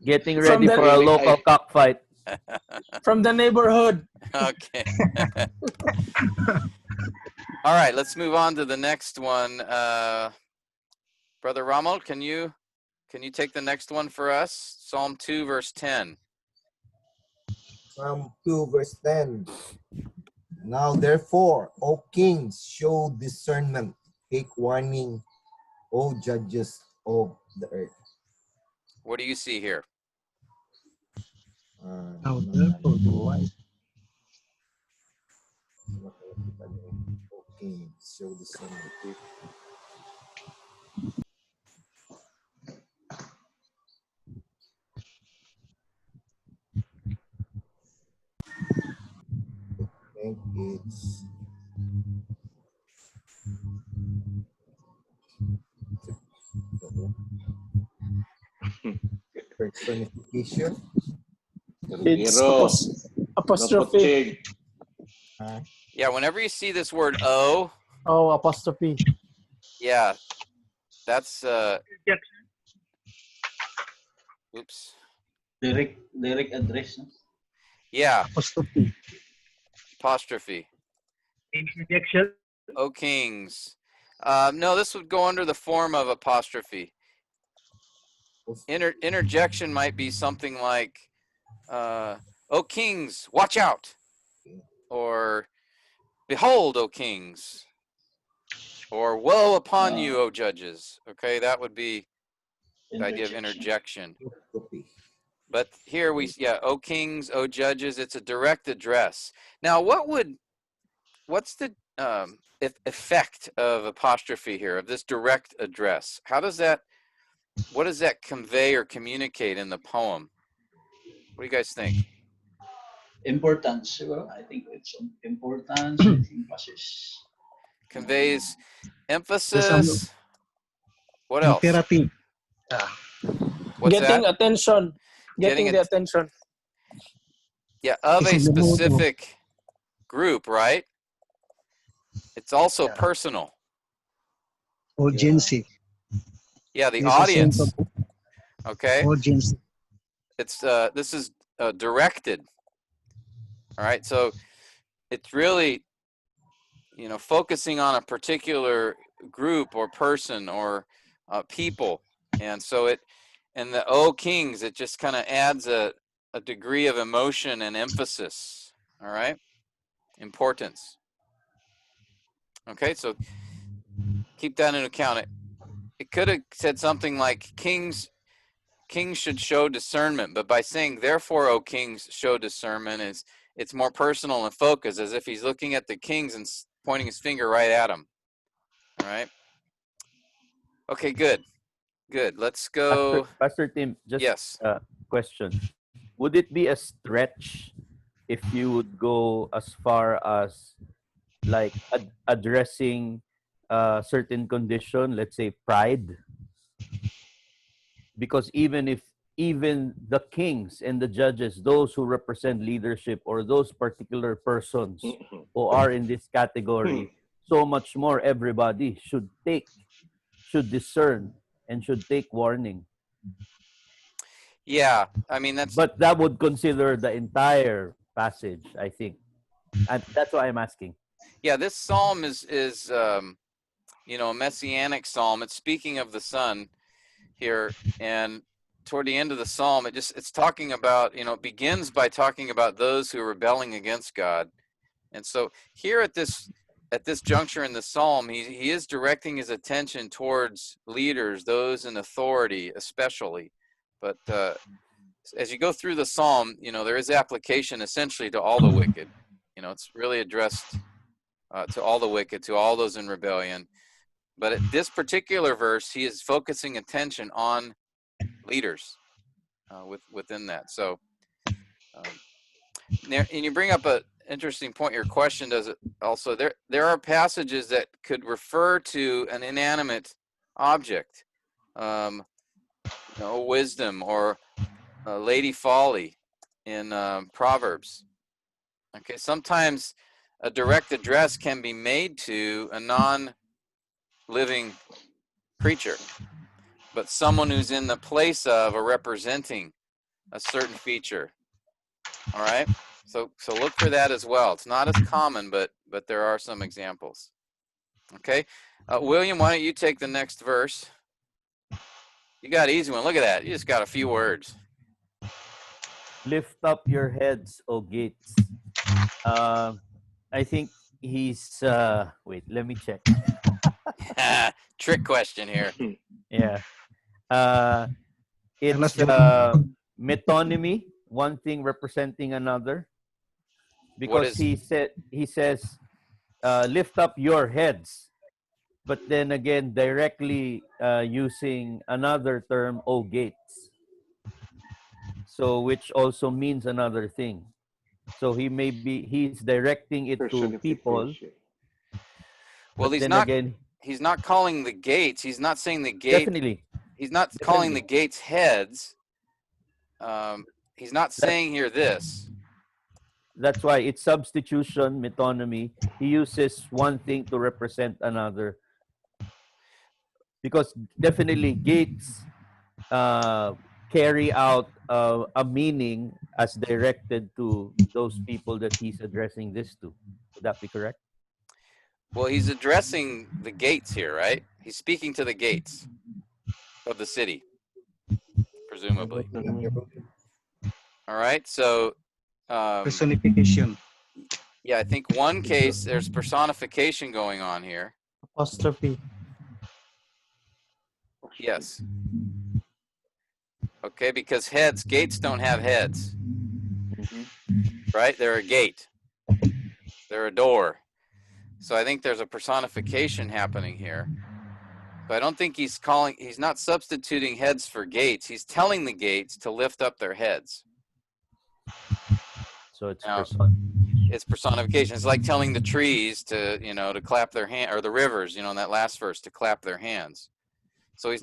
Getting ready for a Really, local cockfight. From the neighborhood. Okay. All right, let's move on to the next one. Brother Rommel, can you take the next one for us? Psalm 2, verse 10. Psalm 2, verse 10. Now therefore, O kings, show discernment. Take warning, O judges of the earth. What do you see here? Now therefore, be wise. O kings, show discernment. I think it's personification. It's Hero. apostrophe. Yeah, whenever you see this word "o," Oh, apostrophe. yeah, that's oops. Direct address. No? Yeah, Apostrophe. apostrophe. Interjection. O kings. No, this would go under the form of apostrophe. Interjection might be something like, O kings, watch out. Or, behold, O kings. Or, woe upon you, O judges. Okay, that would be the idea of interjection. But here O kings, O judges, it's a direct address. Now, what's the effect of apostrophe here, of this direct address? What does that convey or communicate in the poem? What do you guys think? Importance. Well, I think it's importance and emphasis. Conveys There's some emphasis. What else? imperative. What's Getting that? attention. Getting the attention. Yeah, of It's a in the mood of- specific group, right? It's also Yeah. personal. Urgency. Yeah, the It's a sense audience. of Okay, urgency. it's this is directed. All right, so it's really, focusing on a particular group or person or people, and so and the O kings, it just kind of adds a degree of emotion and emphasis. All right, importance. Okay, so keep that in account. It could have said something like kings should show discernment, but by saying therefore, O kings, show discernment, it's more personal and focused, as if he's looking at the kings and pointing his finger right at them. All right. Okay, good. Let's go. Pastor Tim, just Yes. a question. Would it be a stretch if you would go as far as like addressing a certain condition, let's say pride? Because even the kings and the judges, those who represent leadership or those particular persons who are in this category, so much more everybody should discern and should take warning. Yeah, I mean But that would consider the entire passage, I think, and that's why I'm asking. Yeah, this psalm is a messianic psalm. It's speaking of the Son here, and toward the end of the psalm, it's talking about, it begins by talking about those who are rebelling against God. And so here at this juncture in the psalm, he is directing his attention towards leaders, those in authority especially. But as you go through the psalm, there is application essentially to all the wicked. It's really addressed to all the wicked, to all those in rebellion. But at this particular verse, he is focusing attention on leaders within that. So, and you bring up an interesting point. Your question does it also. There are passages that could refer to an inanimate object, wisdom or Lady Folly in Proverbs. Okay, sometimes a direct address can be made to a non-living creature, but someone who's in the place of or representing a certain feature. All right, so look for that as well. It's not as common, but there are some examples. Okay, William, why don't you take the next verse? You got an easy one. Look at that. You just got a few words. Lift up your heads, O gates. I think he's wait, let me check. Trick question here. Yeah. It's metonymy, one thing representing another. Because he says lift up your heads, but then again directly using another term, O gates. So which also means another thing. So he's directing it to people. Well, he's not calling the gates. He's not saying the gate. Definitely. He's not calling the gates heads. He's not saying here this. That's why it's substitution, metonymy. He uses one thing to represent another. Because definitely gates carry out a meaning as directed to those people that he's addressing this to. Would that be correct? Well, he's addressing the gates here, right? He's speaking to the gates of the city, presumably. All right, so Personification. yeah, I think one case there's personification going on here. Apostrophe. Yes. Okay, because gates don't have heads, right? They're a gate. They're a door. So I think there's a personification happening here. But I don't think he's not substituting heads for gates. He's telling the gates to lift up their heads. So it's Now, it's personification. It's like telling the trees to, to clap their hand, or the rivers, in that last verse, to clap their hands. So he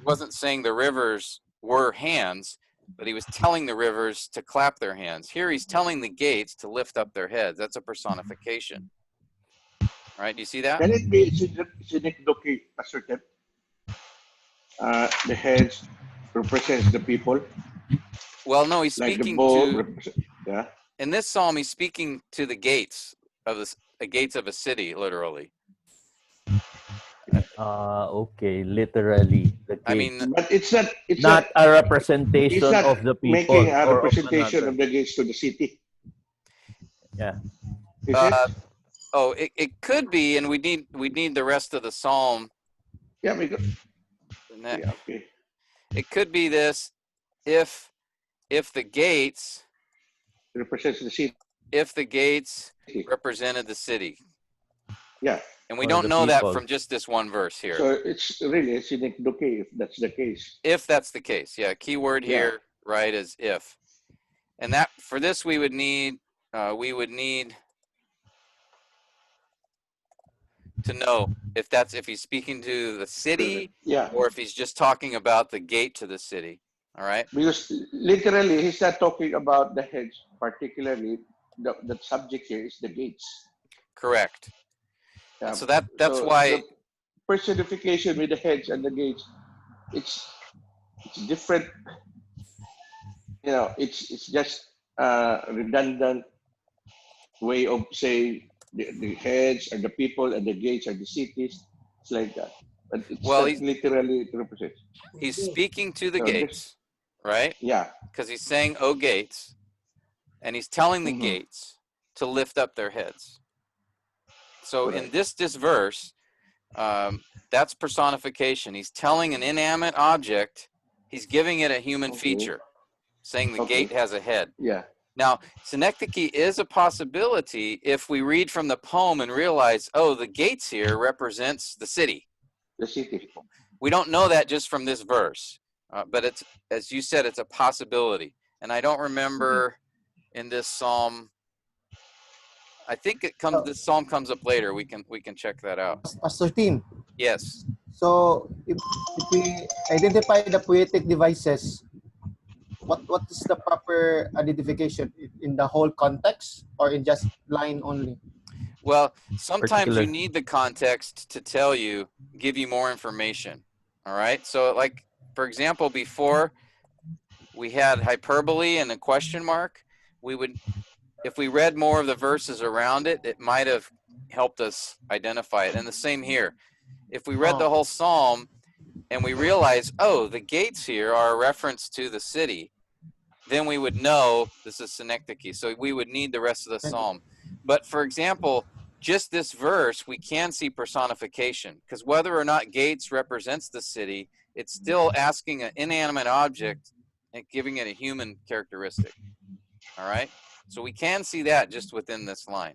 wasn't saying the rivers were hands, but he was telling the rivers to clap their hands. Here he's telling the gates to lift up their heads. That's a personification. Right? Do you see that? Can it be synecdoche, Pastor Ted? The heads represents the people. Well, no, he's Like speaking the bow to. Yeah. In this psalm, he's speaking to the gates of a city, literally. Okay, literally. The I gates. mean, But it's not. It's not a representation He's not of the people. making a or representation of the gates to the city. Yeah. Is it? Oh, it could be, and we need the rest of the psalm. Yeah, because, yeah, okay. It could be this: if the gates represents the city. If the gates represented the city. Yeah. And we don't know that from just this one verse here. So it's really a synecdoche if that's the case. If that's the case, yeah. Key word here, right, is if. And that for this we would need to know if he's speaking to the city, or if he's just talking about the gate to the city. All right. Because literally he's not talking about the heads particularly. The subject here is the gates. Correct. So that's why the personification with the heads and the gates, it's different. It's just a redundant way of saying the heads are the people and the gates are the cities. It's like that. But it's literally to represent. He's speaking to the gates, right? Yeah. Because he's saying, "Oh gates," and he's telling the gates to lift up their heads. So in this verse, that's personification. He's telling an inanimate object, he's giving it a human feature, saying the gate has a head. Yeah. Now, synecdoche is a possibility if we read from the poem and realize, oh, the gates here represents the city. The city. We don't know that just from this verse, but it's, as you said, it's a possibility. And I don't remember in this psalm. I think this psalm comes up later. We can check that out. Pastor Tim. Yes. So if we identify the poetic devices, what is the proper identification in the whole context or in just line only? Well, sometimes you need the context to give you more information. All right. So like, for example, before we had hyperbole and a question mark, if we read more of the verses around it, it might have helped us identify it. And the same here. If we read the whole psalm and we realize, oh, the gates here are a reference to the city, then we would know this is synecdoche. So we would need the rest of the psalm. But for example, just this verse, we can see personification, because whether or not gates represents the city, it's still asking an inanimate object and giving it a human characteristic. All right? So we can see that just within this line.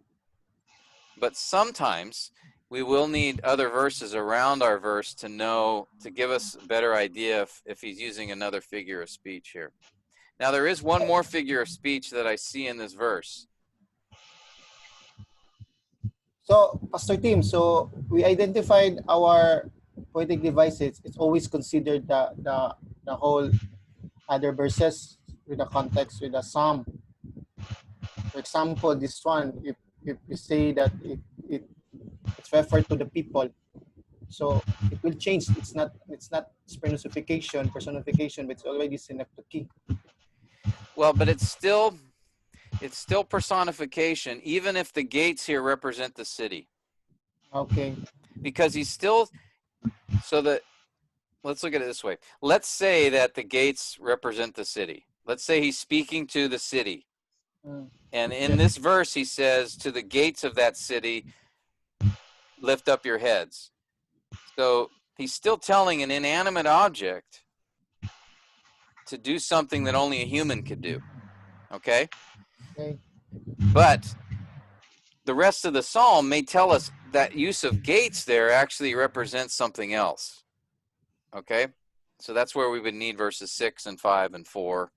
But sometimes we will need other verses around our verse to give us a better idea if he's using another figure of speech here. Now there is one more figure of speech that I see in this verse. So, Pastor Tim, so we identified our poetic devices. It's always considered the whole other verses with the context, with the psalm. For example, this one, if we say that it's referred to the people, so it will change. It's not personification, but it's already synecdoche. Well, but it's still personification, even if the gates here represent the city. Okay. Because he's still, so that, let's look at it this way. Let's say that the gates represent the city. Let's say he's speaking to the city. And in this verse, he says, to the gates of that city, lift up your heads. So he's still telling an inanimate object to do something that only a human could do. Okay? Okay. But the rest of the psalm may tell us that use of gates there actually represents something else. Okay? So that's where we would need verses 6 and 5 and 4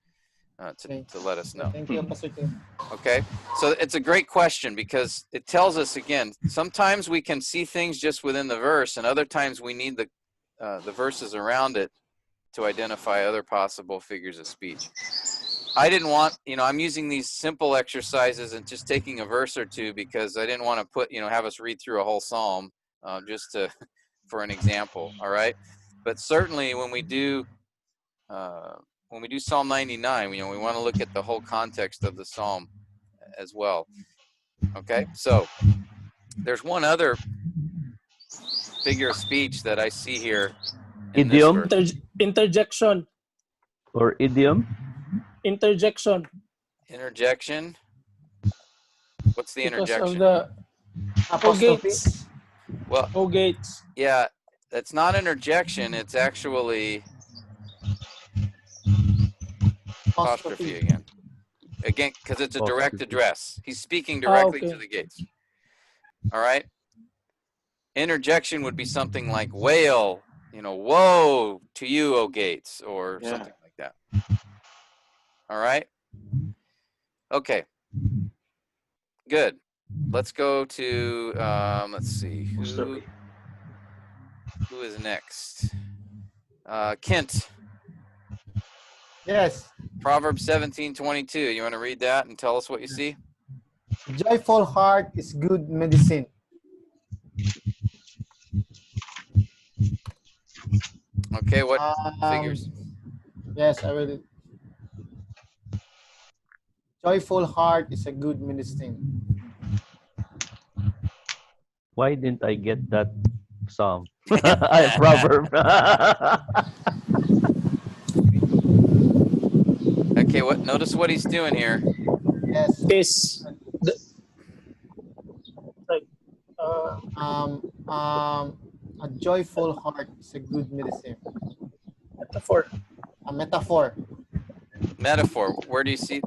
to let us know. Thank you, Pastor Tim. Okay? So it's a great question because it tells us, again, sometimes we can see things just within the verse, and other times we need the verses around it to identify other possible figures of speech. I didn't want, I'm using these simple exercises and just taking a verse or two because I didn't want to put, have us read through a whole psalm just for an example. All right. But certainly when we do Psalm 99, we want to look at the whole context of the psalm as well. Okay. So there's one other figure of speech that I see here. Idiom? Interjection. Or idiom? Interjection. Interjection. What's the interjection? Because of the gates. Well, gates. Yeah, that's not interjection. It's actually apostrophe again. Again, because it's a direct address. He's speaking directly to the gates. All right. Interjection would be something like wail, woe to you, O gates, or something like that. All right. Okay. Good. Let's go to, let's see, who is next? Kent. Yes. Proverbs 17:22. You want to read that and tell us what you see? Joyful heart is good medicine. Okay, what figures? Yes, I will. Joyful heart is a good medicine. Why didn't I get that psalm? Proverb. Okay, notice what he's doing here. Yes. Is a joyful heart is a good medicine. Metaphor. A metaphor. Metaphor. Where do you see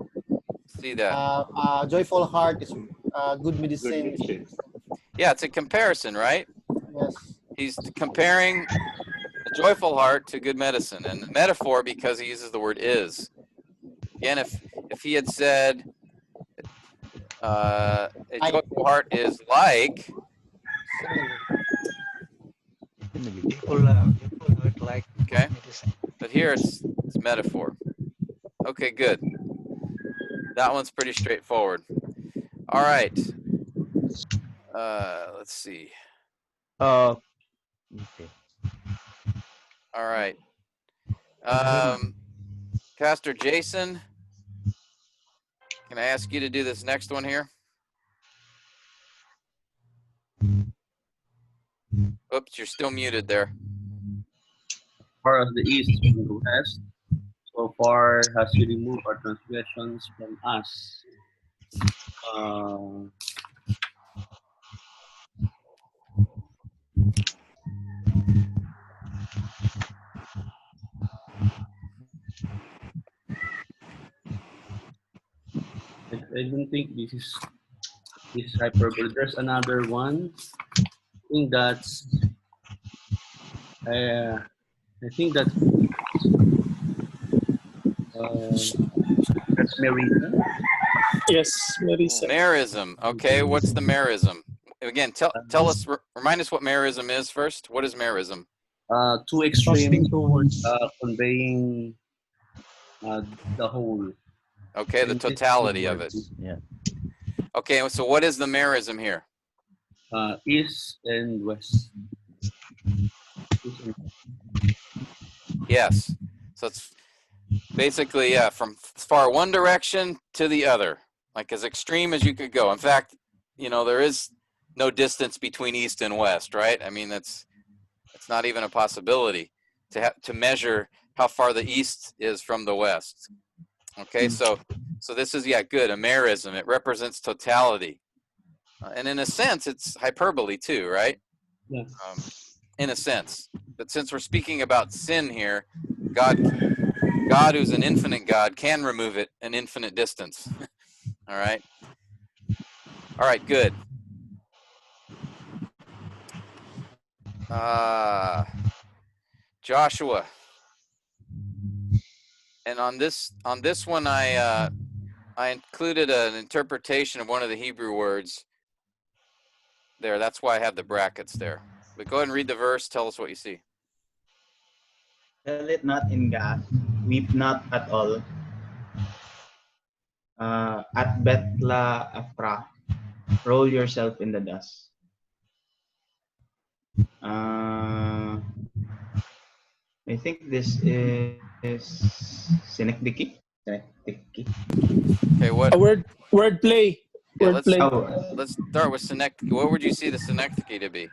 that? A joyful heart is good medicine. Yeah, it's a comparison, right? Yes. He's comparing a joyful heart to good medicine, and the metaphor because he uses the word is. Again, if he had said a joyful heart is like. Okay, but here it's metaphor. Okay, good. That one's pretty straightforward. All right. Let's see. Okay. All right. Pastor Jason, can I ask you to do this next one here? Oops, you're still muted there. Far as the east from the west, so far has he removed our transgressions from us. I don't think this is hyperbole. There's another one. I think that's Mayor. Yes, Mayor Ism. Mayor Ism. Okay, what's the Mayor Ism? Again, tell us, remind us what Mayor Ism is first. What is Mayor Ism? Two extremes conveying the whole. Okay, the totality of it. Yeah. Okay, so what is the Mayor Ism here? East and west. Yes. So basically, yeah, from far one direction to the other, like as extreme as you could go. In fact, you know, there is no distance between east and west, right? I mean, it's not even a possibility to measure how far the east is from the west. Okay, so this is, yeah, good, a Mayor Ism. It represents totality, and in a sense, it's hyperbole too, right? Yeah. In a sense, but since we're speaking about sin here, God, who's an infinite God, can remove it an infinite distance. All right. All right. Good. Joshua. And on this one, I included an interpretation of one of the Hebrew words there. That's why I have the brackets there. But go ahead and read the verse. Tell us what you see. Tell it not in Gath, weep not at all. At Betla Afra, roll yourself in the dust. I think this is synecdoche. Synecdoche. Okay, what? Wordplay. Yeah, Wordplay. let's start with synecdoche. What would you see the synecdoche to be?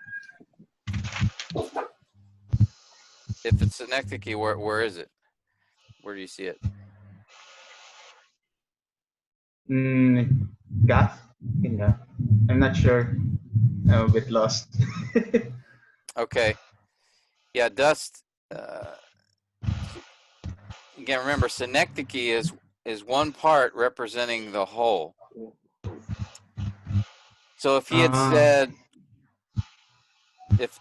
If it's synecdoche, where is it? Where do you see it? Gath? In Gath. I'm not sure. I'm a bit lost. Okay. Yeah, dust. Again, remember, synecdoche is one part representing the whole. So if he had said, if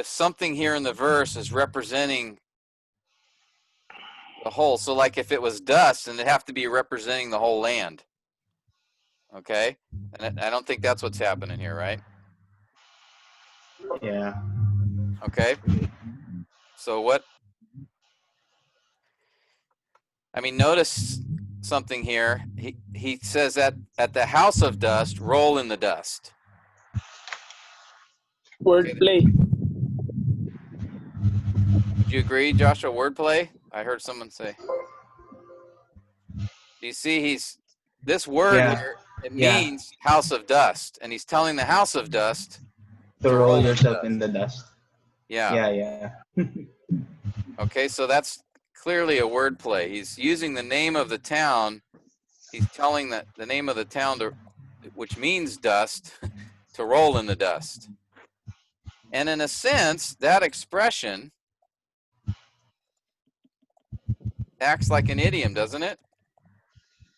something here in the verse is representing the whole, so like if it was dust, and it'd have to be representing the whole land. Okay, and I don't think that's what's happening here, right? Yeah. Okay. So what? I mean, notice something here. He says that at the house of dust, roll in the dust. Wordplay. Would you agree, Joshua? Wordplay? I heard someone say. Do you see this word here, it means house of dust, and he's telling the house of dust to roll yourself in the dust. Yeah. Yeah. Okay, so that's clearly a wordplay. He's using the name of the town. He's telling the name of the town, which means dust, to roll in the dust. And in a sense, that expression acts like an idiom, doesn't it?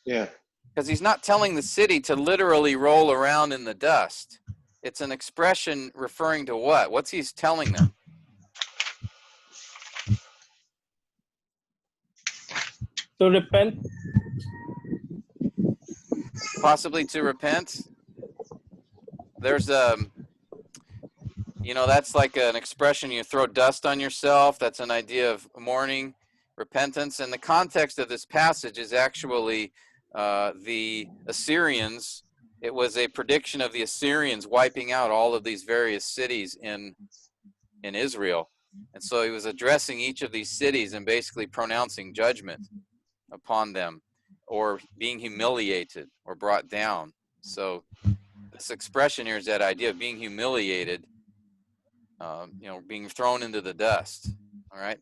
Yeah. Because he's not telling the city to literally roll around in the dust. It's an expression referring to what? What's he telling them? To repent. Possibly to repent. There's you know, that's like an expression, you throw dust on yourself. That's an idea of mourning, repentance. And the context of this passage is actually the Assyrians. It was a prediction of the Assyrians wiping out all of these various cities in Israel. And so he was addressing each of these cities and basically pronouncing judgment upon them, or being humiliated or brought down. So this expression here is that idea of being humiliated, you know, being thrown into the dust. All right.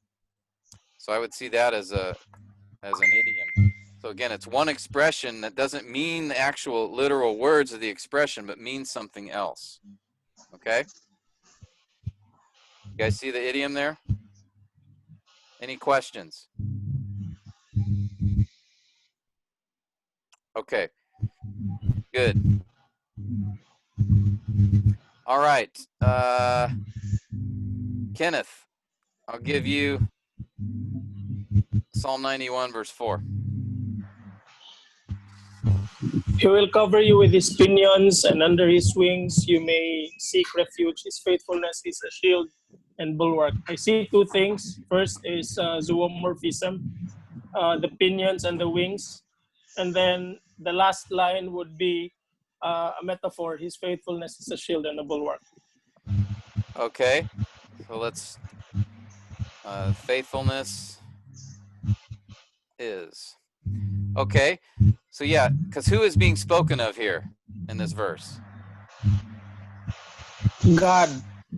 So I would see that as an idiom. So again, it's one expression that doesn't mean the actual literal words of the expression, but means something else. Okay. You guys see the idiom there? Any questions? Okay. Good. All right. Kenneth, I'll give you Psalm 91, verse 4. He will cover you with his pinions, and under his wings you may seek refuge. His faithfulness is a shield and bulwark. I see two things. First is zoomorphism, the pinions and the wings. And then the last line would be a metaphor. His faithfulness is a shield and a bulwark. Okay. So let's faithfulness Is. Okay, so yeah, because who is being spoken of here in this verse? God.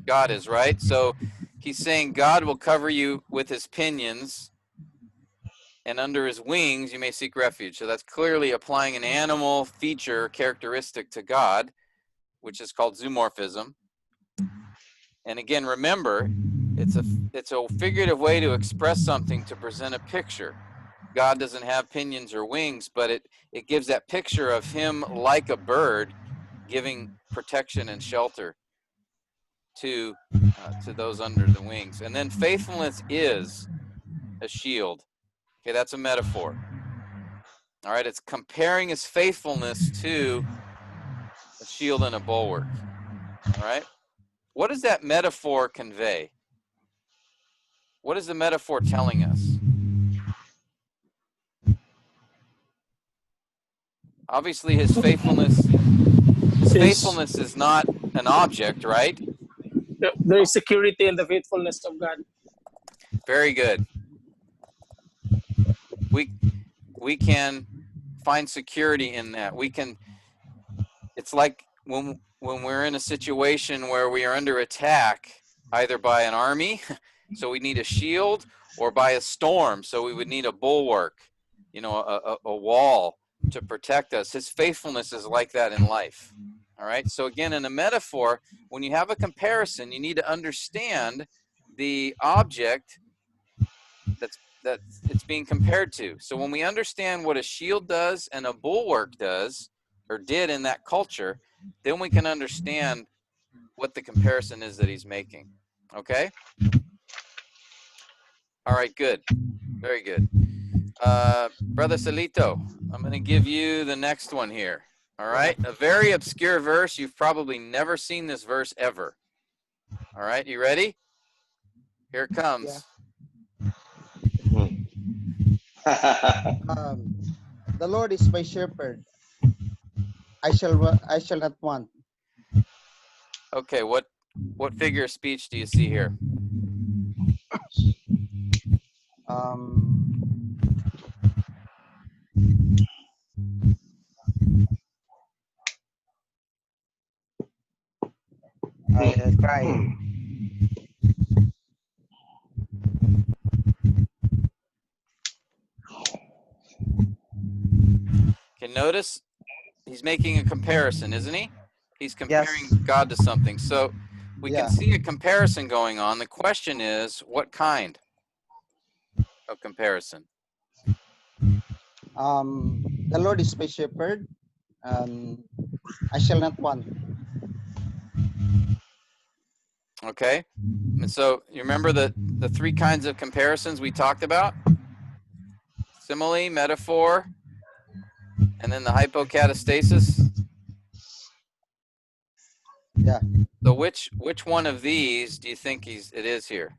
God is, right? So he's saying God will cover you with his pinions, and under his wings you may seek refuge. So that's clearly applying an animal feature characteristic to God, which is called zoomorphism. And again, remember, it's a figurative way to express something, to present a picture. God doesn't have pinions or wings, but it gives that picture of him like a bird, giving protection and shelter to those under the wings. And then faithfulness is a shield. Okay, that's a metaphor. All right, it's comparing his faithfulness to a shield and a bulwark. All right, what does that metaphor convey? What is the metaphor telling us? Obviously, his faithfulness is not an object, right? There is security in the faithfulness of God. Very good. We can find security in that. It's like when we're in a situation where we are under attack, either by an army, so we need a shield, or by a storm, so we would need a bulwark, a wall to protect us. His faithfulness is like that in life. All right. So again, in a metaphor, when you have a comparison, you need to understand the object that it's being compared to. So when we understand what a shield does and a bulwark does or did in that culture, then we can understand what the comparison is that he's making. Okay? All right, good. Very good. Brother Salito, I'm going to give you the next one here. All right? A very obscure verse. You've probably never seen this verse ever. All right, you ready? Here it comes. The Lord is my shepherd. I shall not want. Okay, what figure of speech do you see here? I cry. Okay, notice he's making a comparison, isn't he? He's comparing God to something. So we can see a comparison going on. The question is, what kind of comparison? The Lord is my shepherd. I shall not want. Okay, and so you remember the three kinds of comparisons we talked about? Simile, metaphor, and then the hypocatastasis. Yeah. So which one of these do you think it is here?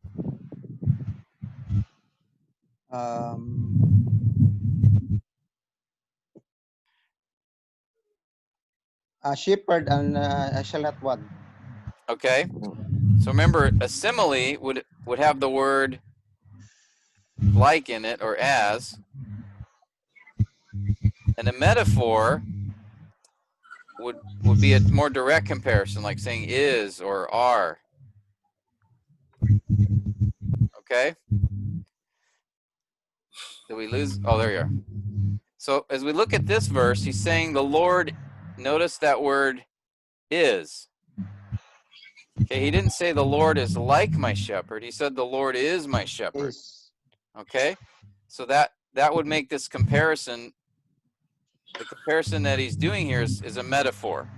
A shepherd and I shall not want. Okay, so remember, a simile would have the word like in it or as, and a metaphor would be a more direct comparison, like saying is or are. Okay, did we lose? Oh, there you are. So as we look at this verse, he's saying the Lord, notice that word is. Okay, he didn't say the Lord is like my shepherd. He said the Lord is my shepherd. Okay, so that would make this comparison, the comparison that he's doing here is a metaphor.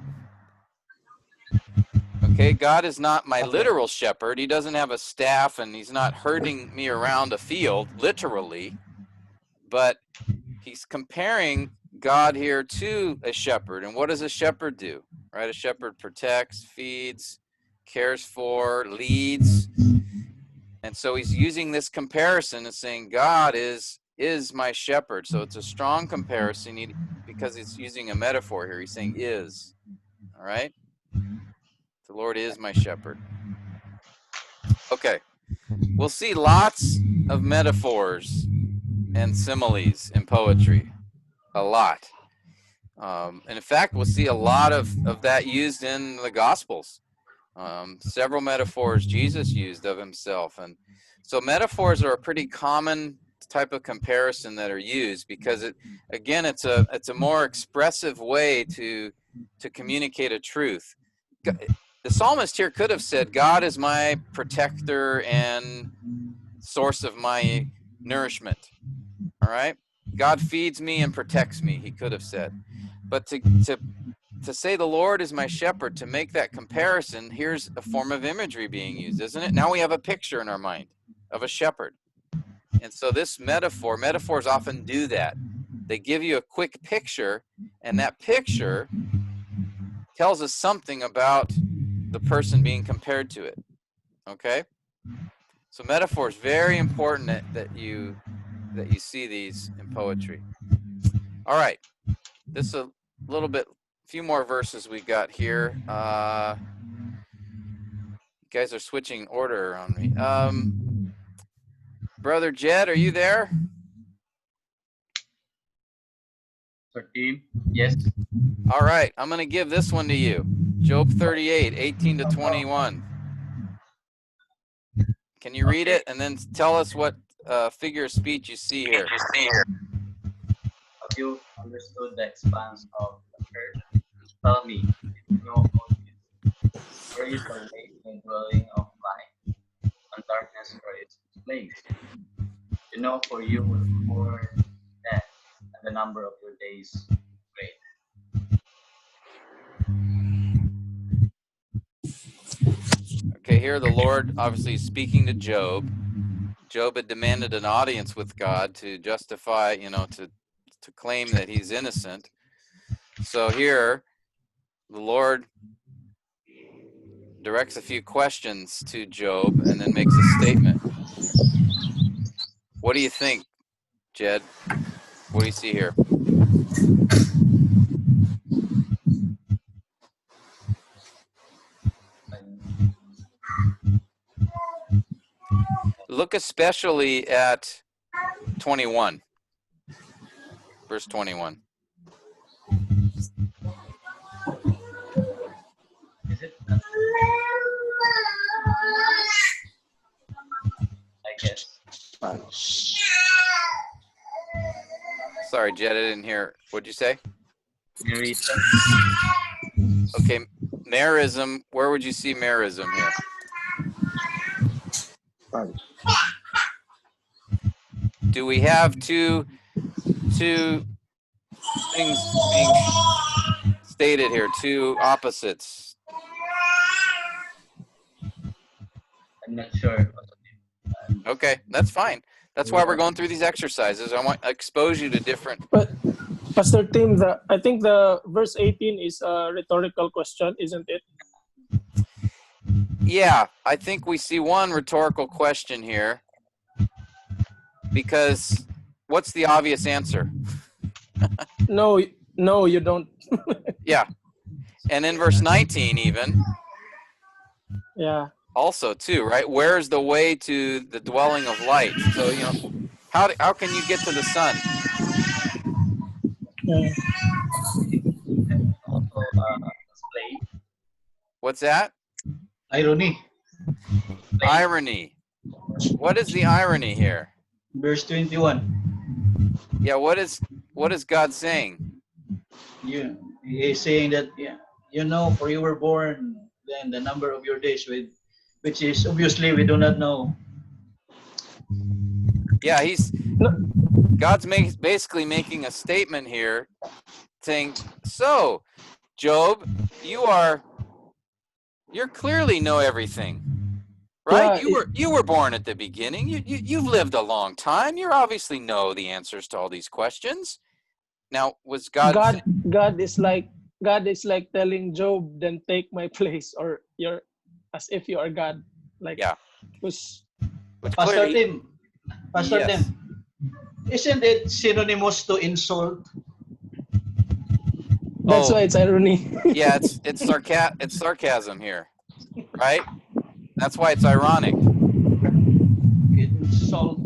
Okay, God is not my literal shepherd. He doesn't have a staff and he's not herding me around a field, literally. But he's comparing God here to a shepherd. And what does a shepherd do? Right? A shepherd protects, feeds, cares for, leads. And so he's using this comparison and saying God is my shepherd. So it's a strong comparison because it's using a metaphor here. He's saying is. All right? The Lord is my shepherd. Okay. We'll see lots of metaphors and similes in poetry, a lot. And in fact, we'll see a lot of that used in the Gospels. Several metaphors Jesus used of himself. And so metaphors are a pretty common type of comparison that are used because it's a more expressive way to communicate a truth. The psalmist here could have said, God is my protector and source of my nourishment. All right? God feeds me and protects me, he could have said. But to say the Lord is my shepherd, to make that comparison, here's a form of imagery being used, isn't it? Now we have a picture in our mind of a shepherd. And so this metaphors often do that. They give you a quick picture, and that picture tells us something about the person being compared to it. Okay? So metaphor is very important that you see these in poetry. All right. This is a little bit, few more verses we got here. You guys are switching order on me. Brother Jed, are you there? Team, yes. All right, I'm going to give this one to you. Job 38, 18 to 21. Can you read it and then tell us what figure of speech you see here? Have you understood the expanse of the earth? Tell me, if you know all this, where is the way the dwelling of light, and darkness where its place? You know, for you will pour death, and the number of your days great. Okay, here the Lord obviously is speaking to Job. Job had demanded an audience with God to justify, to claim that he's innocent. So here, the Lord directs a few questions to Job and then makes a statement. What do you think, Jed? What do you see here? Look especially at 21, verse 21. Is it? I guess. Sorry, Jed, I didn't hear. What'd you say? Narration. Okay, Mayor Ism. Where would you see Mayor Ism here? Do we have two things being stated here? Two opposites. I'm not sure. Okay, that's fine. That's why we're going through these exercises. I want to expose you to different. But Pastor Tim, I think the verse 18 is a rhetorical question, isn't it? Yeah, I think we see one rhetorical question here. Because what's the obvious answer? No, you don't. Yeah. And in verse 19 even. Yeah. Also too, right? Where is the way to the dwelling of light? So, how can you get to the sun? Yeah. What's that? Irony. Irony. What is the irony here? Verse 21. Yeah, what is God saying? He is saying that, for you were born, then the number of your days, which is obviously we do not know. Yeah, God's basically making a statement here, saying, so, Job, you clearly know everything. Right? Yeah, You were born at the beginning. You've lived a long time. You obviously know the answers to all these questions. Now, was God God is like telling Job, then take my place, or you're as if you are God. Like, yeah. Which Pastor clearly, Tim, Tim, isn't it synonymous to insult? That's why it's irony. Yeah, it's sarcasm here, right? That's why it's ironic. Insult.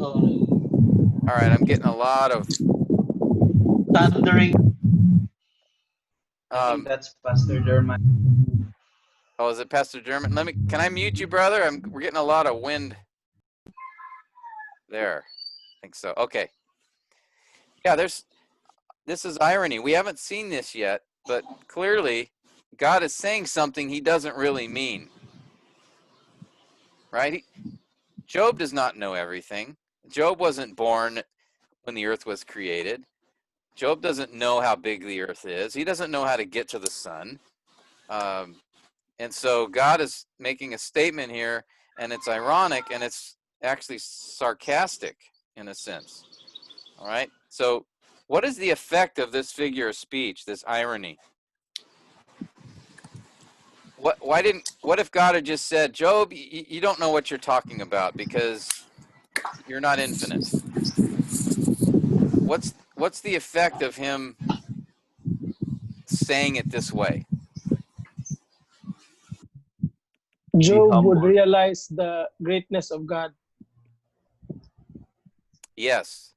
All right, I'm getting a lot of Thundering. I think that's Pastor German. Oh, is it Pastor German? Can I mute you, brother? We're getting a lot of wind there. I think so. Okay. Yeah, this is irony. We haven't seen this yet, but clearly God is saying something he doesn't really mean. Right? Job does not know everything. Job wasn't born when the earth was created. Job doesn't know how big the earth is. He doesn't know how to get to the sun. And so God is making a statement here, and it's ironic, and it's actually sarcastic in a sense. All right? So what is the effect of this figure of speech, this irony? What if God had just said, Job, you don't know what you're talking about because you're not infinite? What's the effect of him saying it this way? Job would realize the greatness of God. Yes.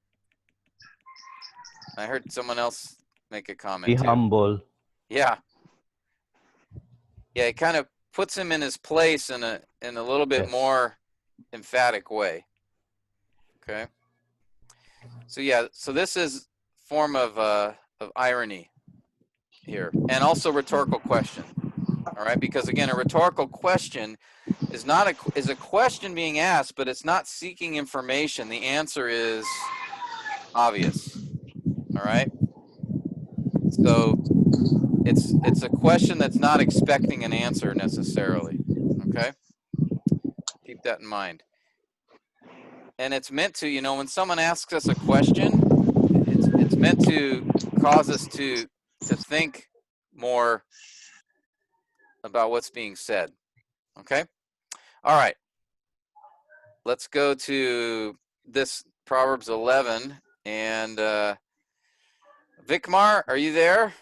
I heard someone else make a comment Be too. humble. Yeah. Yeah, it kind of puts him in his place in a little bit more emphatic way. Okay. So yeah, so this is form of irony here, and also rhetorical question. All right, because again, a rhetorical question is a question being asked, but it's not seeking information. The answer is obvious. All right. So it's a question that's not expecting an answer necessarily. Okay. Keep that in mind. And it's meant to, when someone asks us a question, it's meant to cause us to think more about what's being said. Okay? All right. Let's go to this Proverbs 11. And Vikmar, are you there?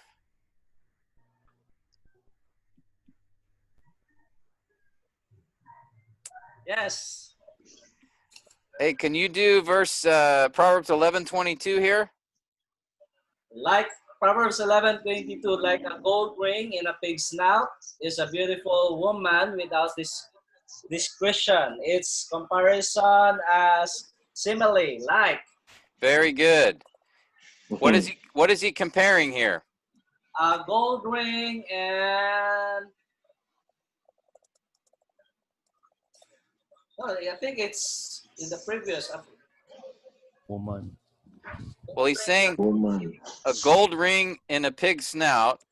Yes. Hey, can you do verse Proverbs 11:22 here? Like Proverbs 11:22, like a gold ring in a pig's snout is a beautiful woman without discretion. Its comparison as simile, like. Very good. What is he comparing here? A gold ring and I think it's in the previous woman. Well, he's saying a gold ring in a pig's snout,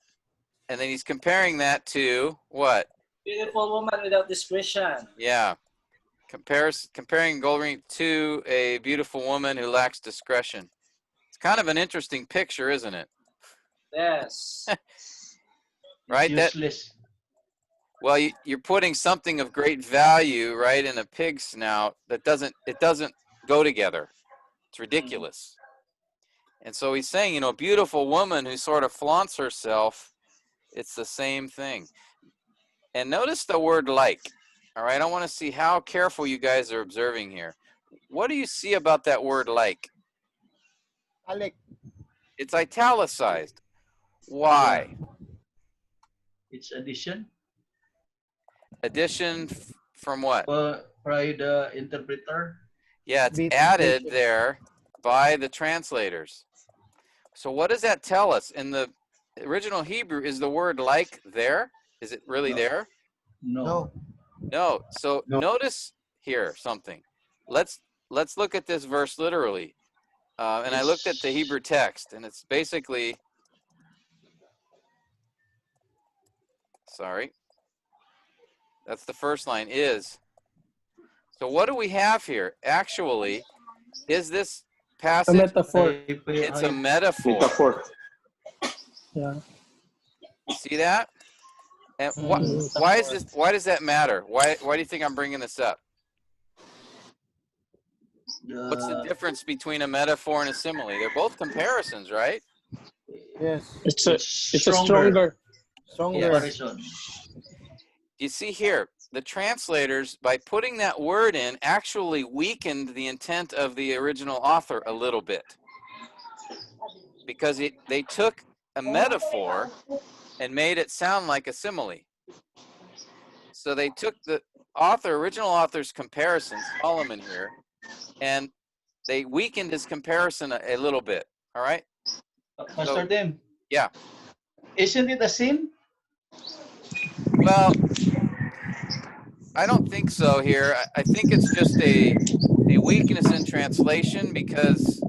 and then he's comparing that to what? Beautiful woman without discretion. Yeah. Comparing gold ring to a beautiful woman who lacks discretion. It's kind of an interesting picture, isn't it? Yes. Right? Useless. Well, you're putting something of great value, right, in a pig's snout that doesn't go together. It's ridiculous. And so he's saying, a beautiful woman who sort of flaunts herself, it's the same thing. And notice the word like. All right, I want to see how careful you guys are observing here. What do you see about that word like? Alec. It's italicized. Why? It's addition. Addition from what? By the interpreter. Yeah, it's added there by the translators. So what does that tell us? In the original Hebrew, is the word like there? Is it really there? No. No. So notice here something. Let's look at this verse literally. And I looked at the Hebrew text, and it's basically, sorry, that's the first line, is. So what do we have here? Actually, is this passage? A metaphor. It's a metaphor. Yeah. See that? And why is this? Why does that matter? Why do you think I'm bringing this up? What's the difference between a metaphor and a simile? They're both comparisons, right? Yes. It's a stronger. Yes. You see here, the translators, by putting that word in, actually weakened the intent of the original author a little bit, because they took a metaphor and made it sound like a simile. So they took the original author's comparison, Solomon here, and they weakened his comparison a little bit. All right? Pastor Tim. Yeah. Isn't it a sin? Well, I don't think so here. I think it's just a weakness in translation, because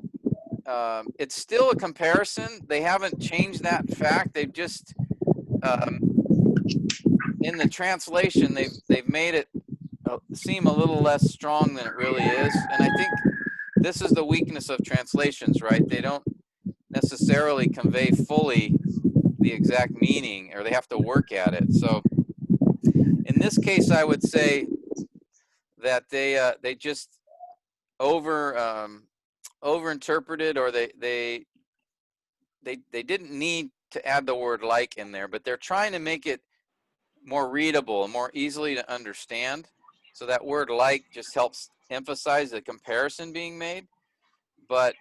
it's still a comparison. They haven't changed that fact. They've just in the translation they've made it seem a little less strong than it really is. And I think this is the weakness of translations, right? They don't necessarily convey fully the exact meaning, or they have to work at it. So in this case, I would say that they just overinterpreted, or they didn't need to add the word like in there, but they're trying to make it more readable and more easily to understand. So that word like just helps emphasize the comparison being made. But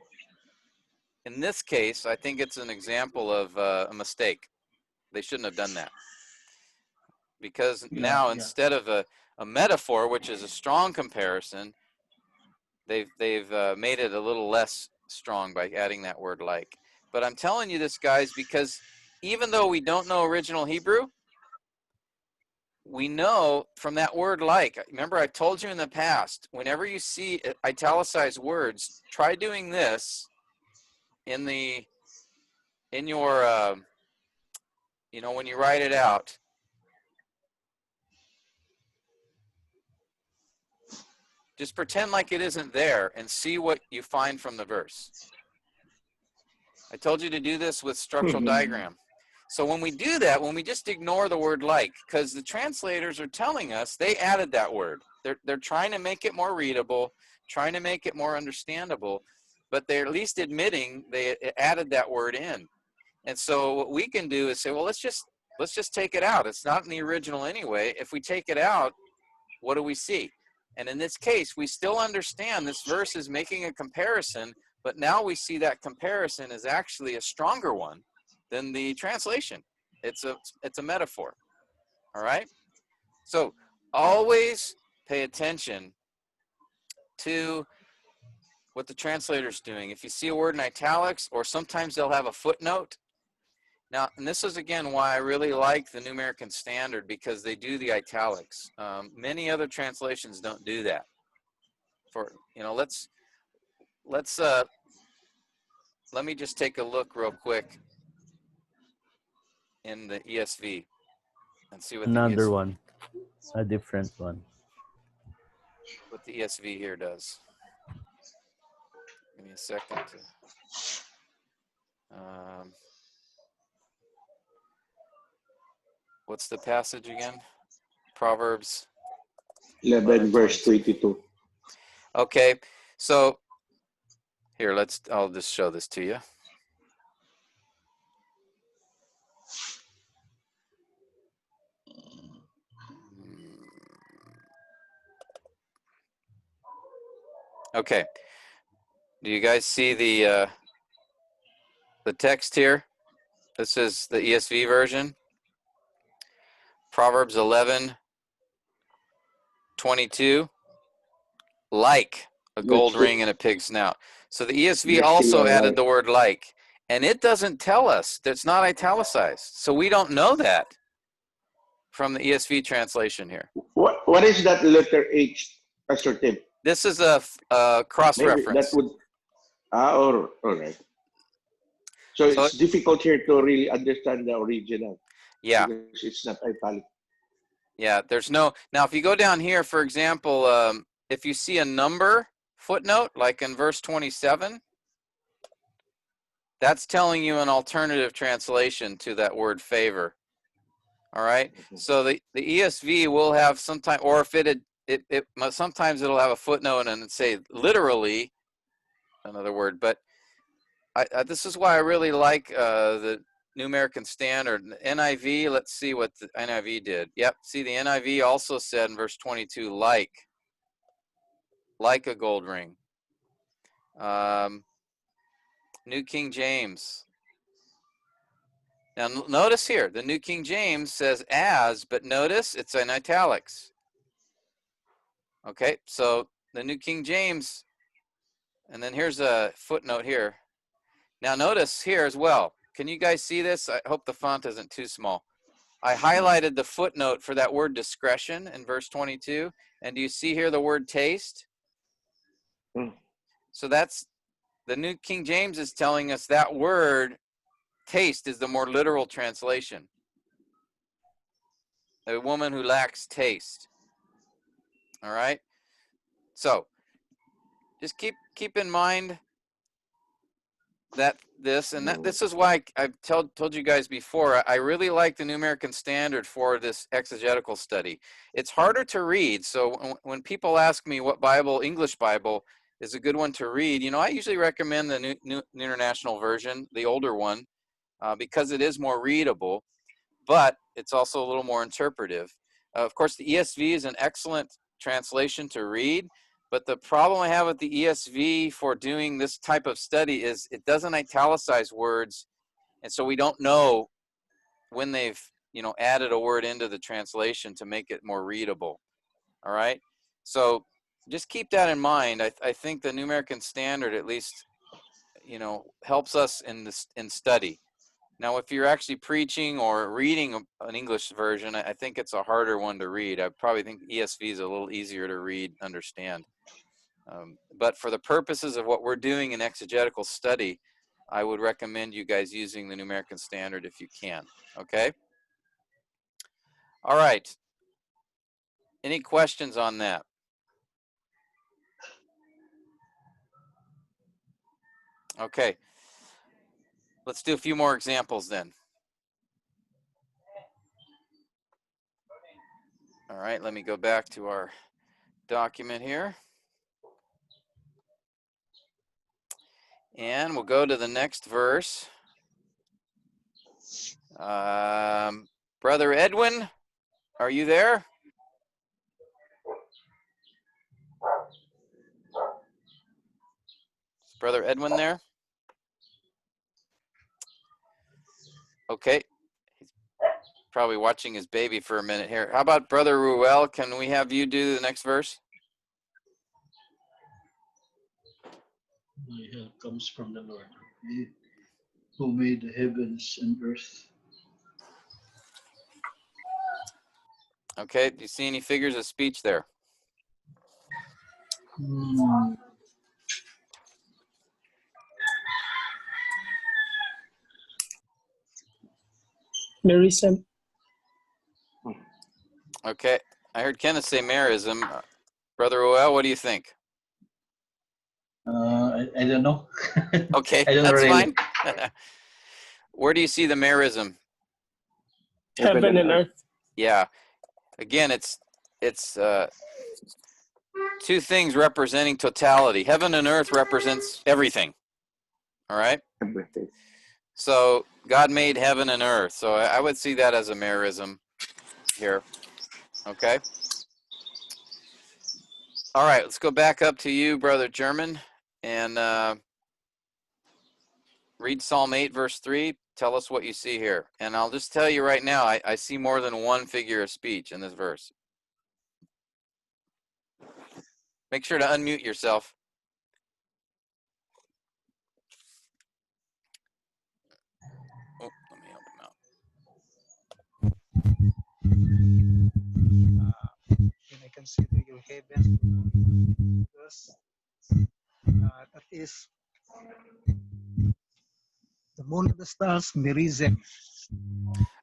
in this case, I think it's an example of a mistake. They shouldn't have done that, because now instead of a metaphor, which is a strong comparison, they've made it a little less strong by adding that word like. But I'm telling you this, guys, because even though we don't know original Hebrew, we know from that word like. Remember, I told you in the past, whenever you see italicized words, try doing this in your when you write it out. Just pretend like it isn't there and see what you find from the verse. I told you to do this with structural diagram. So when we do that, when we just ignore the word like, because the translators are telling us they added that word. They're trying to make it more readable, trying to make it more understandable, but they're at least admitting they added that word in. And so what we can do is say, well, let's just take it out. It's not in the original anyway. If we take it out, what do we see? And in this case, we still understand this verse is making a comparison, but now we see that comparison is actually a stronger one than the translation. It's a metaphor. All right? So always pay attention to what the translator's doing. If you see a word in italics, or sometimes they'll have a footnote. Now, and this is again why I really like the New American Standard, because they do the italics. Many other translations don't do that. Let me just take a look real quick in the ESV and see what Another one, a different one. What the ESV here does. Give me a second. What's the passage again? Proverbs 11 verse 22. Okay, so here, I'll just show this to you. Okay, do you guys see the text here? This is the ESV version. Proverbs 11:22. Like a gold ring and a pig's snout. So the ESV also added the word like, and it doesn't tell us. That's not italicized. So we don't know that from the ESV translation here. What is that letter H, Pastor Tim? This is a cross-reference. That would, all right. So it's difficult here to really understand the original. Yeah. Because it's not italic. Yeah, there's no, now if you go down here, for example, if you see a number footnote, like in verse 27, that's telling you an alternative translation to that word favor. All right. So the ESV will have sometime, or if sometimes it'll have a footnote and say literally another word. But this is why I really like the New American Standard. NIV, let's see what the NIV did. Yep, see the NIV also said in verse 22, like a gold ring. New King James. Now notice here, the New King James says as, but notice it's in italics. Okay, so the New King James, and then here's a footnote here. Now notice here as well. Can you guys see this? I hope the font isn't too small. I highlighted the footnote for that word discretion in verse 22. And do you see here the word taste? So that's, the New King James is telling us that word taste is the more literal translation. A woman who lacks taste. All right. So just keep in mind that this is why I've told you guys before, I really like the New American Standard for this exegetical study. It's harder to read, so when people ask me what Bible, English Bible, is a good one to read, you know, I usually recommend the New International Version, the older one, because it is more readable, but it's also a little more interpretive. Of course, the ESV is an excellent translation to read, but the problem I have with the ESV for doing this type of study is it doesn't italicize words, and so we don't know when they've, you know, added a word into the translation to make it more readable. All right, so just keep that in mind. I think the New American Standard at least, you know, helps us in study. Now, if you're actually preaching or reading an English version, I think it's a harder one to read. I probably think ESV is a little easier to read, understand. But for the purposes of what we're doing in exegetical study, I would recommend you guys using the New American Standard if you can, okay? All right. Any questions on that? Okay. Let's do a few more examples then. All right, let me go back to our document here. And we'll go to the next verse. Brother Edwin, are you there? Is Brother Edwin there? Okay. He's probably watching his baby for a minute here. How about Brother Ruel? Can we have you do the next verse? My help comes from the Lord, who made the heavens and earth. Okay, do you see any figures of speech there? Mayor Ism. Okay, I heard Kenneth say Mayor Ism. Brother Ruel, what do you think? I don't know. Okay, I don't that's really. fine. Where do you see the Mayor Ism? Heaven and earth. Yeah. Again, it's two things representing totality. Heaven and earth represents everything. All right? So God made heaven and earth. So I would see that as a merism here. Okay? All right, let's go back up to you, Brother German, and read Psalm 8, verse 3. Tell us what you see here. And I'll just tell you right now, I see more than one figure of speech in this verse. Make sure to unmute yourself. Oh, let me help him out. When I consider your heavens, that is the moon and the stars, merism.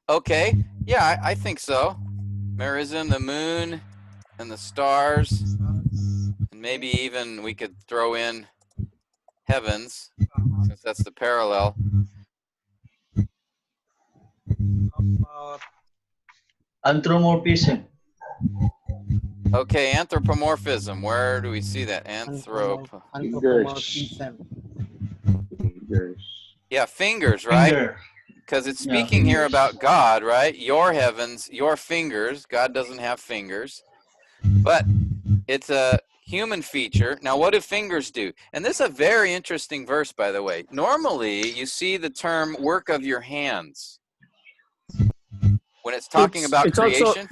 Okay, yeah, I think so. Merism, the moon, and the stars, and maybe even we could throw in heavens, since that's the parallel. Anthropomorphism. Okay, anthropomorphism. Where do we see that? Anthropomorphism. Yeah, fingers, right? Finger. because it's Yeah, speaking here fingers. about God, right? Your heavens, your fingers. God doesn't have fingers, but it's a human feature. Now, what do fingers do? And this is a very interesting verse, by the way. Normally, you see the term work of your hands when it's talking about It's also creation.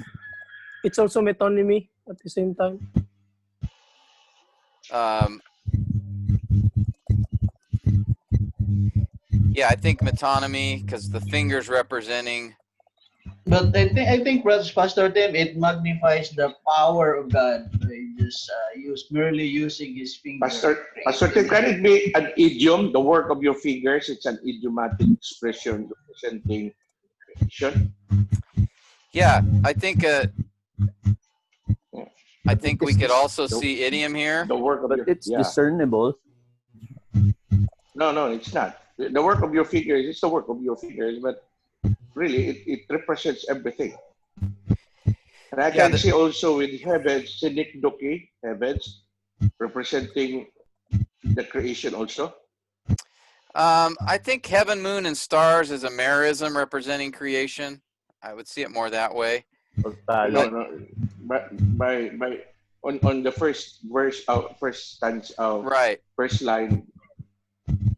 metonymy at the same time. Yeah, I think metonymy, because the fingers representing. But I think, brothers, Pastor Tim, it magnifies the power of God by just merely using his finger. Pastor Tim, can it be an idiom, the work of your fingers? It's an idiomatic expression representing creation. Yeah, I think we could also see idiom here. The work of But your, it's discernible. No, it's not. The work of your fingers, it's the work of your fingers, but really it represents everything. And I can see also with heavens, synecdoche, heavens, representing the creation also. I think heaven, moon, and stars is a merism representing creation. I would see it more that way. No. By on the first verse, first stanza, right, first line.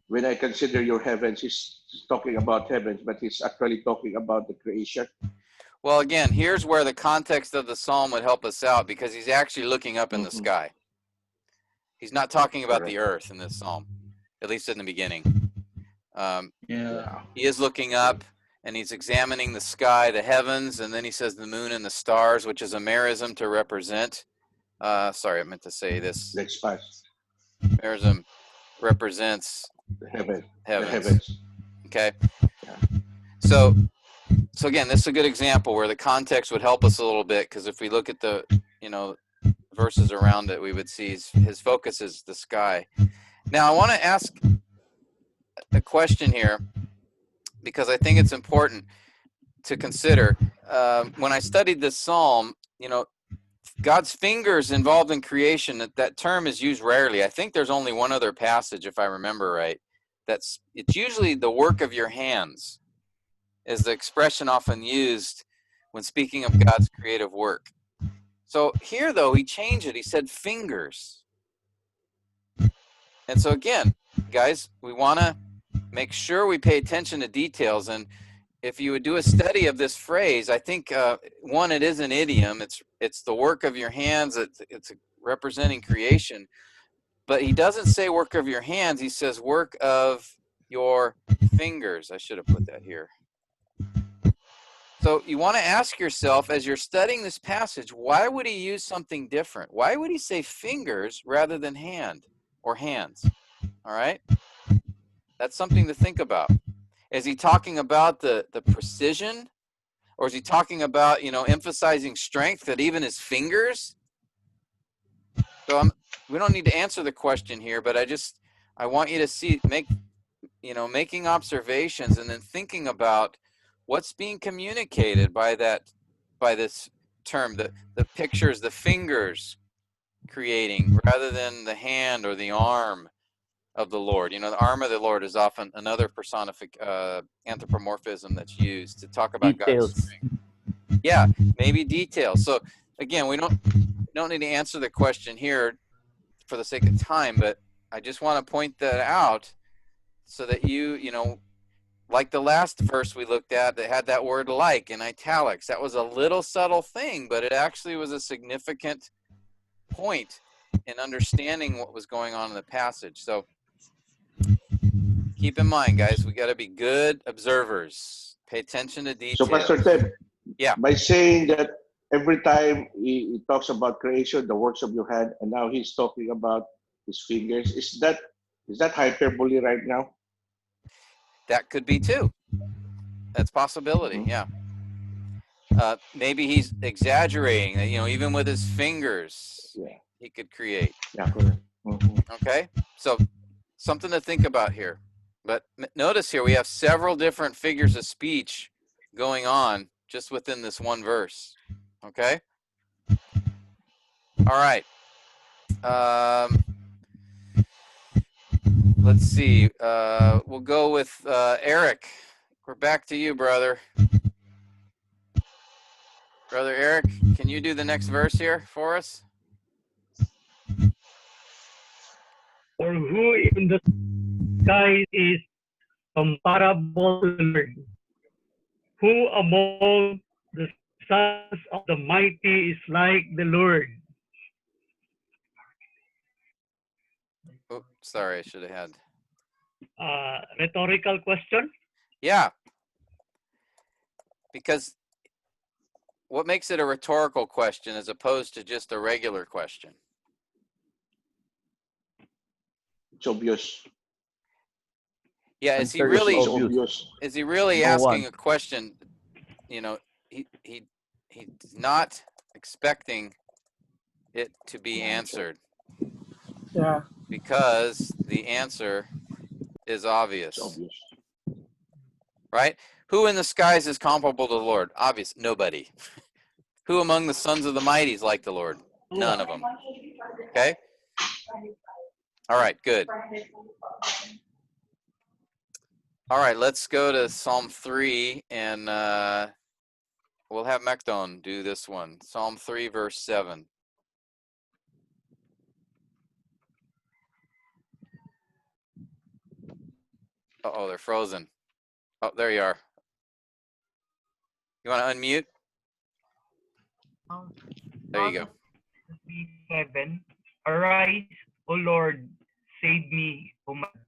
When I consider your heavens, he's talking about heavens, but he's actually talking about the creation. Well, again, here's where the context of the psalm would help us out, because he's actually looking up in the sky. He's not talking about the earth in this psalm, at least in the beginning. He is looking up, and he's examining the sky, the heavens, and then he says the moon and the stars, which is a merism to represent. Sorry, I meant to say this. Merism represents the heavens. The heavens. Okay. So again, this is a good example where the context would help us a little bit, because if we look at the verses around it, we would see his focus is the sky. Now, I want to ask a question here, because I think it's important to consider. When I studied this psalm, God's fingers involved in creation, that term is used rarely. I think there's only one other passage, if I remember right, it's usually the work of your hands is the expression often used when speaking of God's creative work. So here, though, he changed it. He said fingers. And so again, guys, we want to make sure we pay attention to details. And if you would do a study of this phrase, I think, one, it is an idiom. It's the work of your hands. It's representing creation. But he doesn't say work of your hands. He says work of your fingers. I should have put that here. So you want to ask yourself, as you're studying this passage, why would he use something different? Why would he say fingers rather than hand or hands? All right? That's something to think about. Is he talking about the precision? Or is he talking about, emphasizing strength, that even his fingers? So we don't need to answer the question here, but I want you to making observations and then thinking about what's being communicated by this term, the pictures, the fingers creating, rather than the hand or the arm of the Lord. The arm of the Lord is often another anthropomorphism that's used to talk about God's strength. Yeah, maybe details. So again, we don't need to answer the question here for the sake of time, but I just want to point that out so that like the last verse we looked at that had that word like in italics. That was a little subtle thing, but it actually was a significant point in understanding what was going on in the passage. So keep in mind, guys, we got to be good observers. Pay attention to details. So, Pastor Ted, yeah, by saying that every time he talks about creation, the works of your hand, and now he's talking about his fingers, is that hyperbole right now? That could be too. That's a possibility. Yeah. Maybe he's exaggerating. Even with his fingers, he could create. Yeah. Okay. So something to think about here. But notice here we have several different figures of speech going on just within this one verse. Okay. All right. Let's see. We'll go with Eric. We're back to you, brother. Brother Eric, can you do the next verse here for us? For who in the sky is comparable to the Lord? Who among the sons of the mighty is like the Lord? Oh, sorry, I should have had. Rhetorical question? Yeah, because what makes it a rhetorical question as opposed to just a regular question? It's obvious. Yeah, Answer is It's obvious. obvious. is he really No asking one. a question? You know, he's not expecting it to be answered Yeah. because the answer is It's obvious, obvious. right? Who in the skies is comparable to the Lord? Obvious, nobody. Who among the sons of the mighty is like the Lord? None of them. Okay? All right, good. All right, let's go to Psalm 3, and we'll have Mekdon do this one. Psalm 3, verse 7. Uh-oh, they're frozen. Oh, there you are. You want to unmute? There you go. 7. Arise, O Lord, save me, O my God.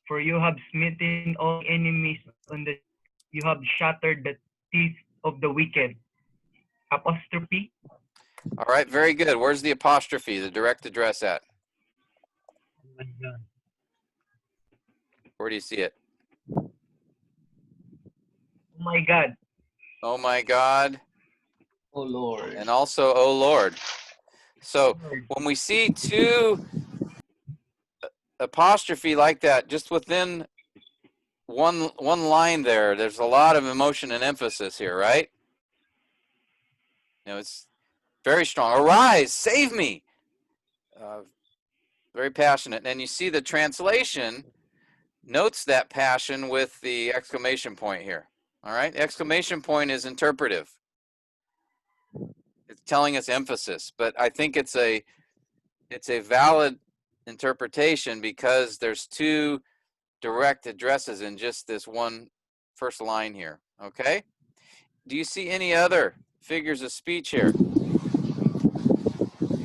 For you have smitten all enemies on the you have shattered the teeth of the wicked. Apostrophe. All right, very good. Where's the apostrophe, the direct address at? Oh my God. Where do you see it? Oh my God. Oh my God. Oh Lord. And also, oh Lord. So when we see two apostrophe like that, just within one line there, there's a lot of emotion and emphasis here, right? You know, it's very strong. Arise, save me. Very passionate. And you see the translation notes that passion with the exclamation point here. All right, the exclamation point is interpretive. It's telling us emphasis, but I think it's a valid interpretation because there's two direct addresses in just this one first line here. Okay? Do you see any other figures of speech here?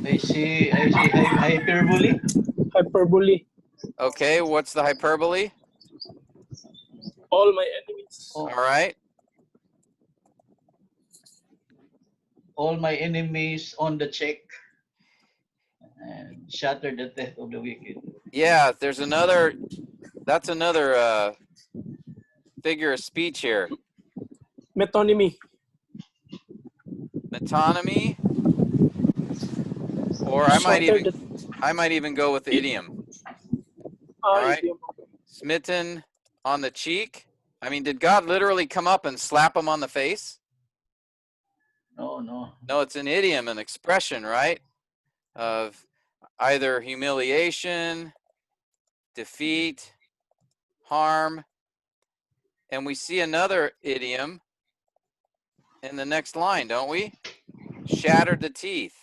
I see hyperbole. Hyperbole. Okay, what's the hyperbole? All my enemies. All right. All my enemies on the check and shatter the teeth of the wicked. Yeah, there's another, that's another figure of speech here. Metonymy. Metonymy, or I might even go with idiom. All right. Idiom. Smitten on the cheek. I mean, did God literally come up and slap him on the face? No, no. No, it's an idiom, an expression, right? Of either humiliation, defeat, harm. And we see another idiom in the next line, don't we? Shattered the teeth.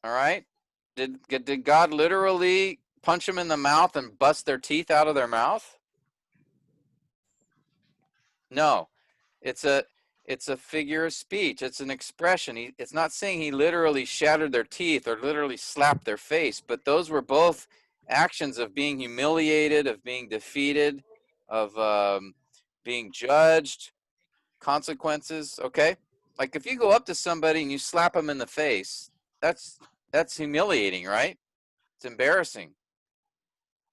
All right. Did God literally punch them in the mouth and bust their teeth out of their mouth? No. It's a figure of speech. It's an expression. It's not saying he literally shattered their teeth or literally slapped their face, but those were both actions of being humiliated, of being defeated, of being judged, consequences. Okay, like if you go up to somebody and you slap them in the face, that's humiliating, right? It's embarrassing.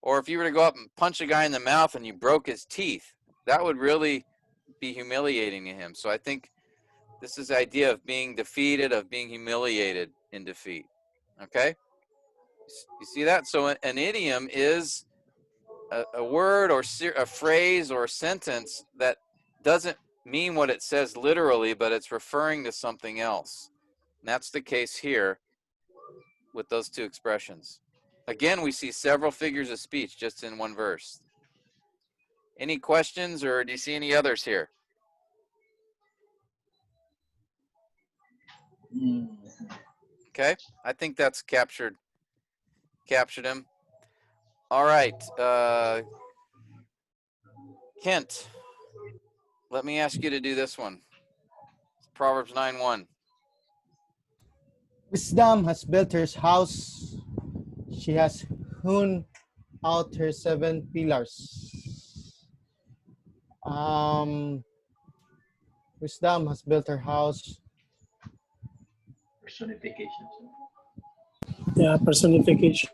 Or if you were to go up and punch a guy in the mouth and you broke his teeth, that would really be humiliating to him. So I think this is the idea of being defeated, of being humiliated in defeat. Okay? You see that? So an idiom is a word or a phrase or a sentence that doesn't mean what it says literally, but it's referring to something else. And that's the case here with those two expressions. again, we see several figures of speech just in one verse. Any questions, or do you see any others here? Okay, I think that's captured him. All right, Kent, let me ask you to do this one. Proverbs 9:1. Wisdom has built her house. She has hewn out her 7 pillars. Wisdom has built her house. Personification. Yeah, personification.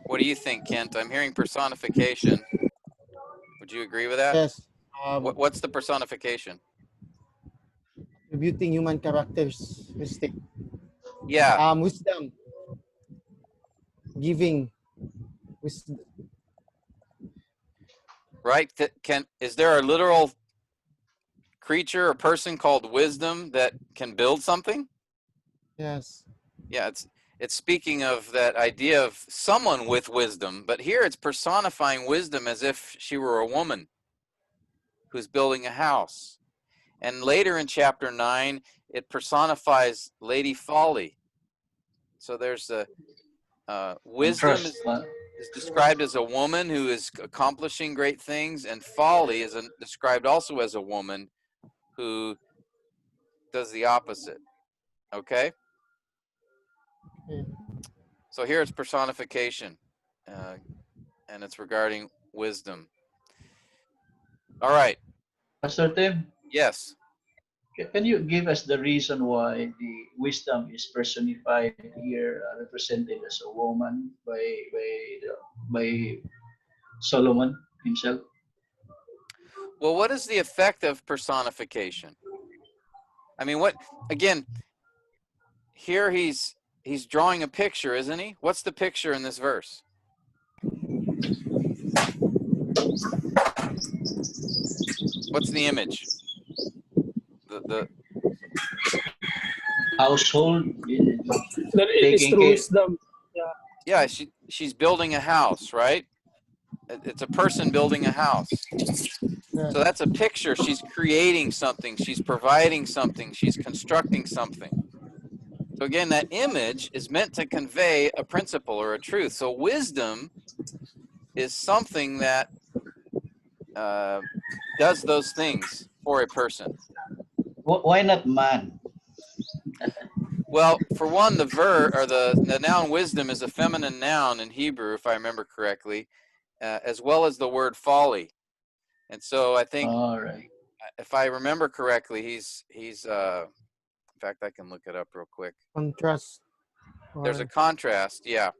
What do you think, Kent? I'm hearing personification. Would you agree with that? Yes. What's the personification? Attributing human characteristic. Yeah. Wisdom. Giving wisdom. Right? Is there a literal creature or person called wisdom that can build something? Yes. Yeah, it's speaking of that idea of someone with wisdom, but here it's personifying wisdom as if she were a woman who's building a house. And later in chapter 9, it personifies Lady Folly. So there's a wisdom is described as a woman who is accomplishing great things, and folly is described also as a woman who does the opposite. Okay? So here it's personification, and it's regarding wisdom. All right. Pastor Tim? Yes. Can you give us the reason why the wisdom is personified here, represented as a woman by Solomon himself? Well, what is the effect of personification? I mean, again, here he's drawing a picture, isn't he? What's the picture in this verse? What's the image? The household. That it is through wisdom. Yeah, she's building a house, right? It's a person building a house. Yeah. So that's a picture. She's creating something. She's providing something. She's constructing something. So again, that image is meant to convey a principle or a truth. So wisdom is something that does those things for a person. Why not man? Well, for one, the noun wisdom is a feminine noun in Hebrew, if I remember correctly, as well as the word folly. And so I think, if I remember correctly, he's in fact, I can look it up real quick. Contrast. There's a contrast, yeah.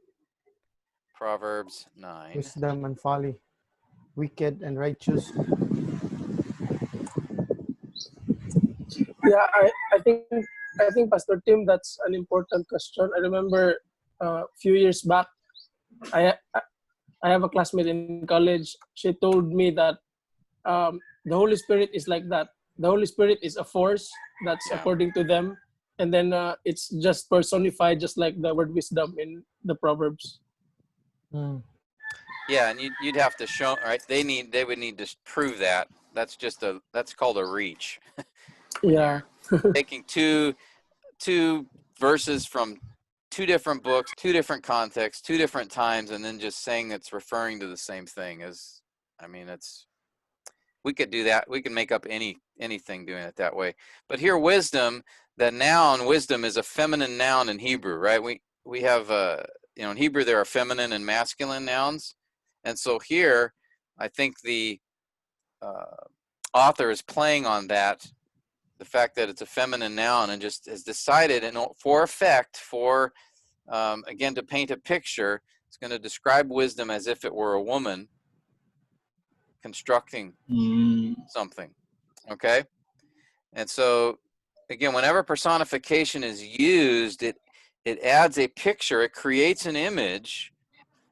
Proverbs 9. Wisdom and folly. Wicked and righteous. Yeah, I think Pastor Tim, that's an important question. I remember a few years back, I have a classmate in college. She told me that the Holy Spirit is like that. The Holy Spirit is a force that's according to them, and then it's just personified, just like the word wisdom in the Proverbs. Yeah, and you'd have to show, right? They would need to prove that. That's called a reach. Yeah. Taking two verses from two different books, two different contexts, two different times, and then just saying it's referring to the same thing we could do that. We can make up anything doing it that way. But here, wisdom, the noun wisdom is a feminine noun in Hebrew, right? We have in Hebrew there are feminine and masculine nouns, and so here I think the author is playing on that, the fact that it's a feminine noun, and just has decided, for effect, again, to paint a picture, it's going to describe wisdom as if it were a woman constructing something. Okay? And so, again, whenever personification is used, it adds a picture, it creates an image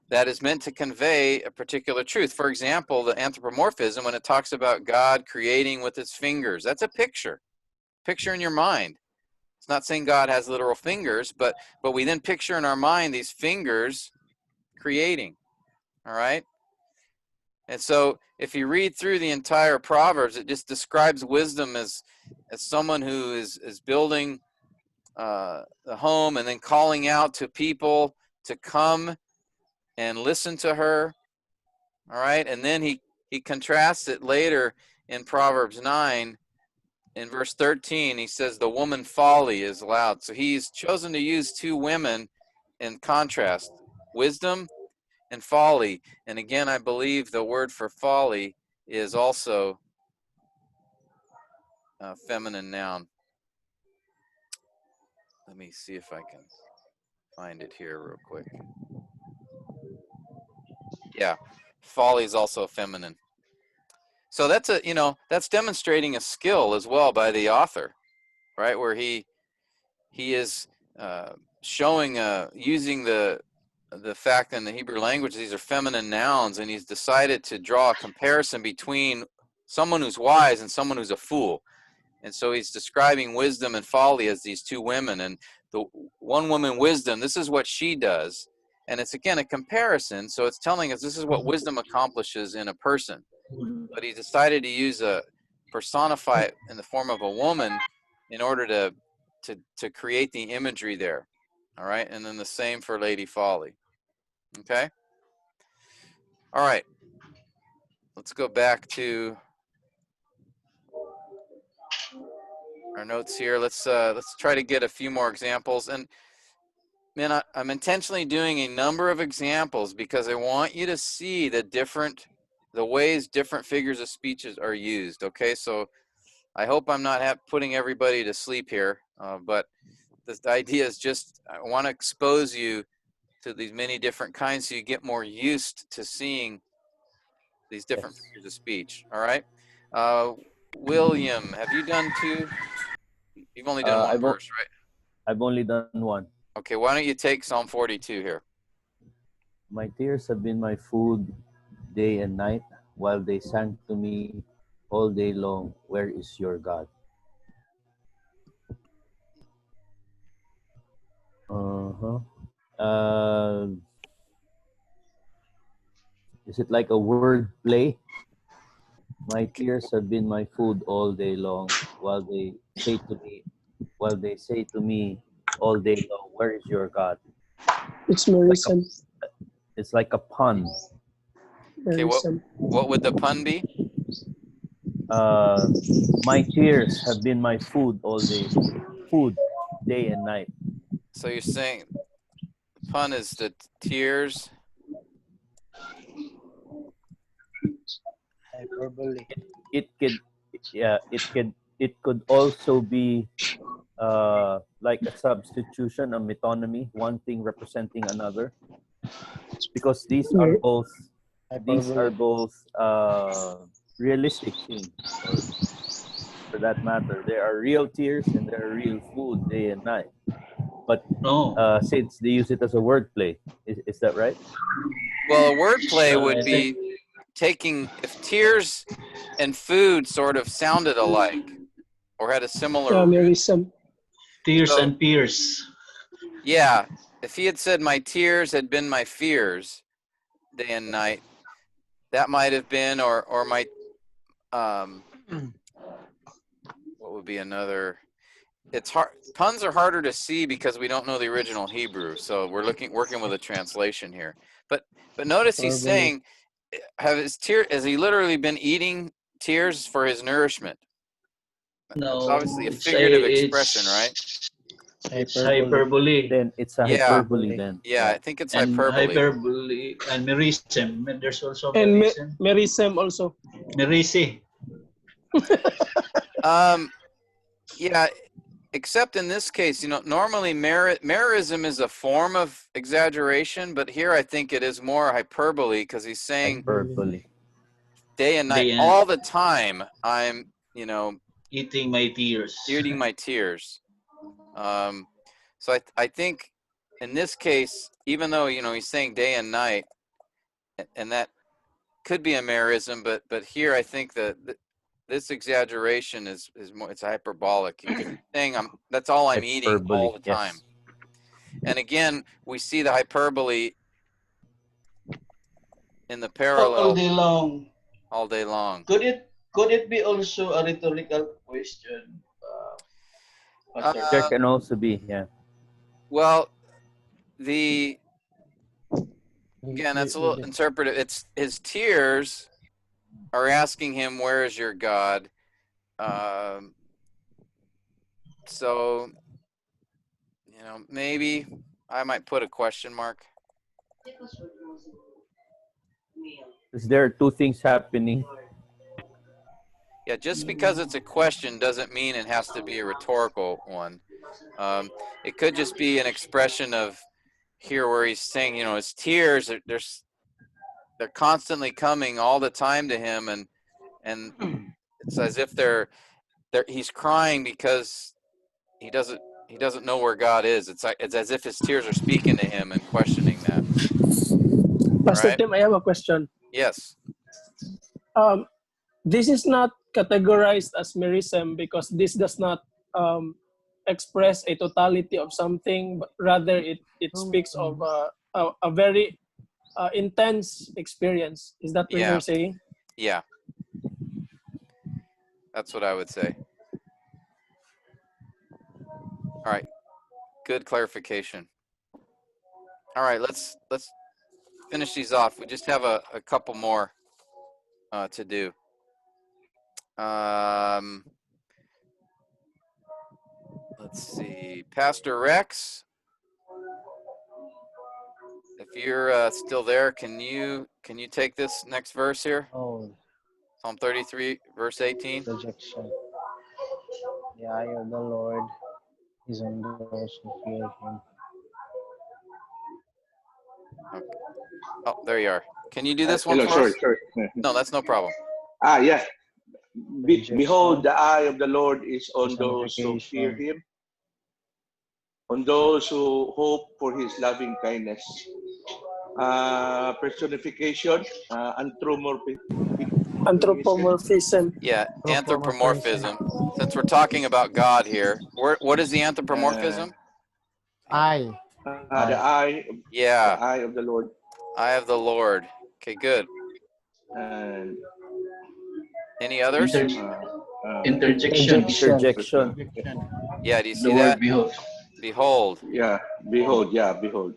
that is meant to convey a particular truth. For example, the anthropomorphism, when it talks about God creating with his fingers, that's a picture in your mind. It's not saying God has literal fingers, but we then picture in our mind these fingers creating. All right. And so if you read through the entire Proverbs, it just describes wisdom as someone who is building the home and then calling out to people to come and listen to her. All right. And then he contrasts it later in Proverbs 9. In verse 13, he says the woman folly is loud. So he's chosen to use two women in contrast, wisdom and folly. And again, I believe the word for folly is also a feminine noun. Let me see if I can find it here real quick. Yeah, folly is also feminine. So that's that's demonstrating a skill as well by the author, right? Where he is showing using the fact in the Hebrew language these are feminine nouns, and he's decided to draw a comparison between someone who's wise and someone who's a fool. And so he's describing wisdom and folly as these two women, and the one woman, wisdom, this is what she does, and it's again a comparison. So it's telling us this is what wisdom accomplishes in a person, but he decided to use a personify it in the form of a woman in order to create the imagery there. All right, and then the same for Lady Folly. Okay. All right. Let's go back to our notes here. Let's try to get a few more examples. And man, I'm intentionally doing a number of examples because I want you to see the ways different figures of speeches are used. Okay, so I hope I'm not putting everybody to sleep here, but the idea is just I want to expose you to these many different kinds so you get more used to seeing these different figures of speech. All right. William, have you done two? You've only done one verse, right? I've only done one. Okay, why don't you take Psalm 42 here? My tears have been my food day and night, while they sang to me all day long, where is your God? Is it like a word play? My tears have been my food all day long, while they say to me all day long, where is your God? It's Mayor Ism. It's like a pun. Okay, what would the pun be? My tears have been my food all day, day and night. So you're saying the pun is the tears. Hyperbole. It could also be like a substitution, a metonymy, one thing representing another, because these are both realistic things, or for that matter, there are real tears and there are real food day and night. But since they use it as a wordplay, is that right? Well, a wordplay would be taking, if tears and food sort of sounded alike or had a similar root. Tears and peers. Yeah, if he had said my tears had been my fears day and night, that might have been, or my what would be another? It's hard. Puns are harder to see because we don't know the original Hebrew, so we're working with a translation here. But notice he's saying, has he literally been eating tears for his nourishment? No, it's obviously a figurative expression, right? It's hyperbole. Then it's a hyperbole. Then I think it's and hyperbole. And merism. There's also and merism. Merism also. Merisi. Yeah, except in this case, normally merism is a form of exaggeration, but here I think it is more hyperbole because he's saying day and night, all the time. I'm, eating my tears. Eating my tears. So I think in this case, even though he's saying day and night, and that could be a merism, but here I think that this exaggeration is more, it's hyperbolic. Because he's saying that's all I'm eating all the time. Yes. And again, we see the hyperbole in the parallel All day long. all day long. Could it be also a rhetorical question, Pastor? There can also be, yeah. Well, again, that's a little interpretive. It's his tears are asking him, "Where is your God?" So, maybe I might put a question mark. Because there are two things happening. Yeah, just because it's a question doesn't mean it has to be a rhetorical one. It could just be an expression of here where he's saying, his tears, they're constantly coming all the time to him, and it's as if he's crying because he doesn't know where God is. It's as if his tears are speaking to him and questioning that. Pastor Right? Tim, I have a question. Yes. This is not categorized as merism because this does not express a totality of something, but rather it speaks of a very intense experience. Is that what you're saying? Yeah. That's what I would say. All right. Good clarification. All right, let's finish these off. We just have a couple more to do. Let's see. Pastor Rex, if you're still there, can you take this next verse here? Oh, Psalm 33, verse 18. Interjection. The eye of the Lord is on those who fear him. Okay. Oh, there you are. Can you do this one Hello, for us? sorry. No, that's no problem. Yeah. Behold, the eye of the Lord is on those who fear him, on those who hope for his loving kindness. Personification, Anthropomorphism. Yeah, anthropomorphism. Since we're talking about God here, what is the anthropomorphism? I. The eye. Yeah. The eye of the Lord. Eye of the Lord. Okay, good. And any others? Interjection. Yeah, do you see The word that? behold. Behold. Yeah, behold. Yeah, behold.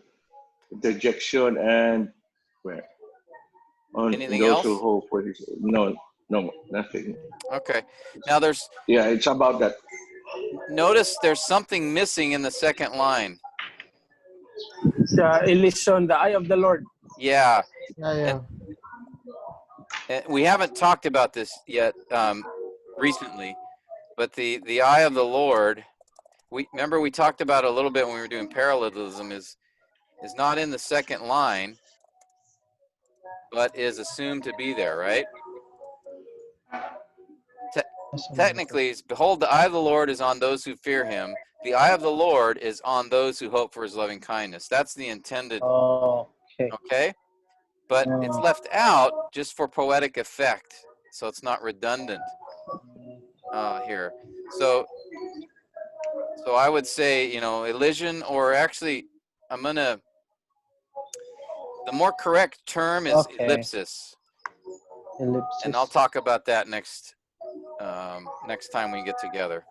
Interjection and where? On anything those else? who hope for his. No, nothing. Okay. Now there's. Yeah, it's about that. Notice there's something missing in the second line. The illusion, the eye of the Lord. Yeah. Yeah. And we haven't talked about this yet recently, but the eye of the Lord, we talked about it a little bit when we were doing parallelism, is not in the second line, but is assumed to be there, right? Technically, it's behold, the eye of the Lord is on those who fear him. The eye of the Lord is on those who hope for his loving kindness. That's the intended. Okay? But it's left out just for poetic effect, so it's not redundant here. So I would say, elision, or actually, the more correct term is ellipsis. And I'll talk about that next time we get together.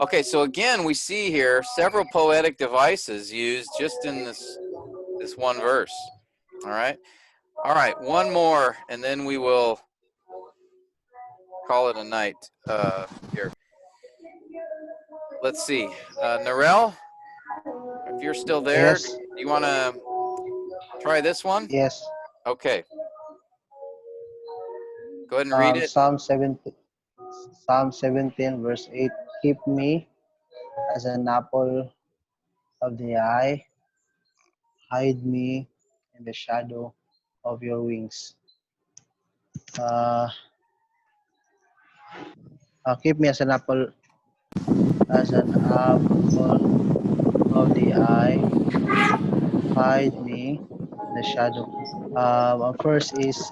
Okay, so again, we see here several poetic devices used just in this one verse. All right, one more, and then we will call it a night here. Let's see, Narelle, if you're still there, Yes. do you want to try this one? Yes. Okay. Go ahead and read it. Psalm 17, verse 8. Keep me as an apple of the eye. Hide me in the shadow of your wings. Keep me as an apple of the eye. Hide me in the shadow. First is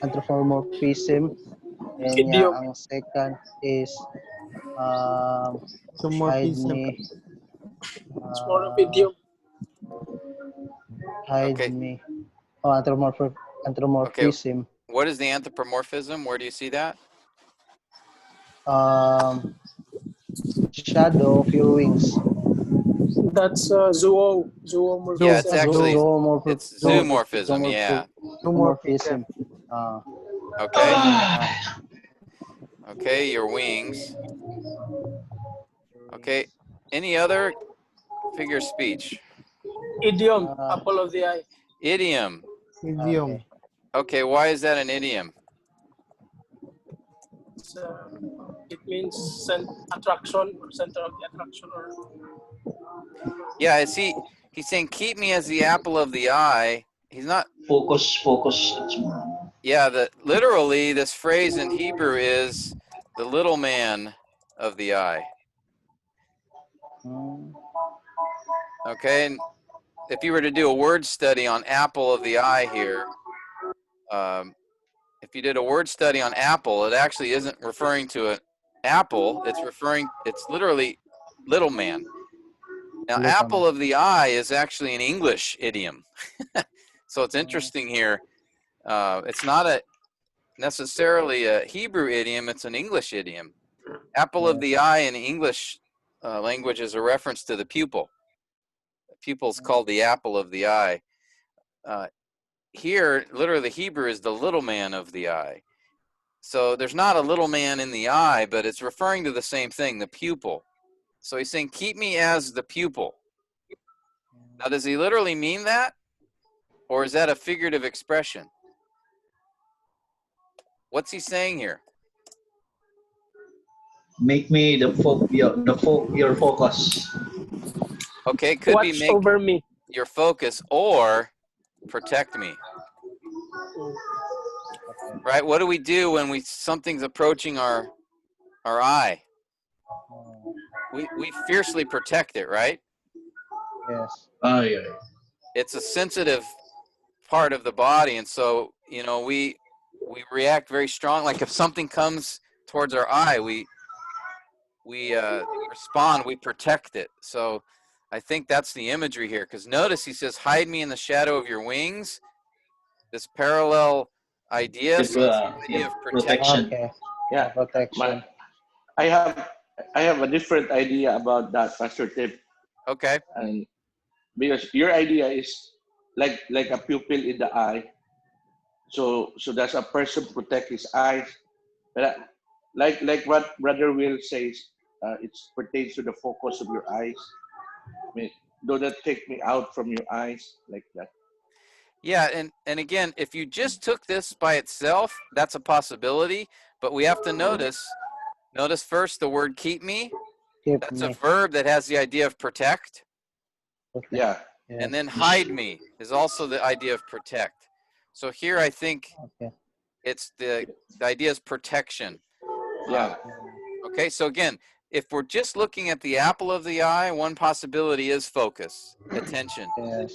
anthropomorphism. Kenya, ang second is hide Isomorphism. me, It's more of uh, idiom. hide Okay. me. Oh, anthropomorphism. What is the anthropomorphism? Where do you see that? Shadow of your wings. That's zoomorphism. Yeah, it's actually it's zoomorphism. Zoomorphism. Yeah. Zoomorphism. Okay. Okay, your wings. Okay. Any other figure of speech? Idiom, apple of the eye. Idiom. Idiom. Okay, why is that an idiom? It means attraction or center of the attraction. Or Yeah, is he's saying keep me as the apple of the eye. He's not Focus. Yeah, literally this phrase in Hebrew is the little man of the eye. Okay, and if you were to do a word study on apple of the eye here, if you did a word study on apple, it actually isn't referring to an apple. It's literally little man. Now, apple of the eye is actually an English idiom. So it's interesting here. It's not necessarily a Hebrew idiom, it's an English idiom. Apple of the eye in English language is a reference to the pupil. The pupil's called the apple of the eye. Here, literally, the Hebrew is the little man of the eye. So there's not a little man in the eye, but it's referring to the same thing, the pupil. So he's saying, keep me as the pupil. Now, does he literally mean that? Or is that a figurative expression? What's he saying here? Make me your focus. Okay, could watch be make over me. your focus or protect me. Right? What do we do when something's approaching our eye? We fiercely protect it, right? Yes. Yeah. It's a sensitive part of the body, and so we react very strong. Like if something comes towards our eye, we respond, we protect it. So I think that's the imagery here, because notice he says, hide me in the shadow of your wings. This parallel idea, so it's the idea of protection. Okay. Yeah. Protection. I have a different idea about that, Pastor Tip. Okay. And because your idea is like a pupil in the eye. So does a person protect his eyes? But like what Brother Will says, it pertains to the focus of your eyes. I mean, do not take me out from your eyes like that. Yeah, and again, if you just took this by itself, that's a possibility. But we have to notice first the word keep me. That's a verb that has the idea of protect. Yeah. And then hide me is also the idea of protect. So here I think it's the idea is protection. Yeah. Okay, so again, if we're just looking at the apple of the eye, one possibility is focus, attention. Yes.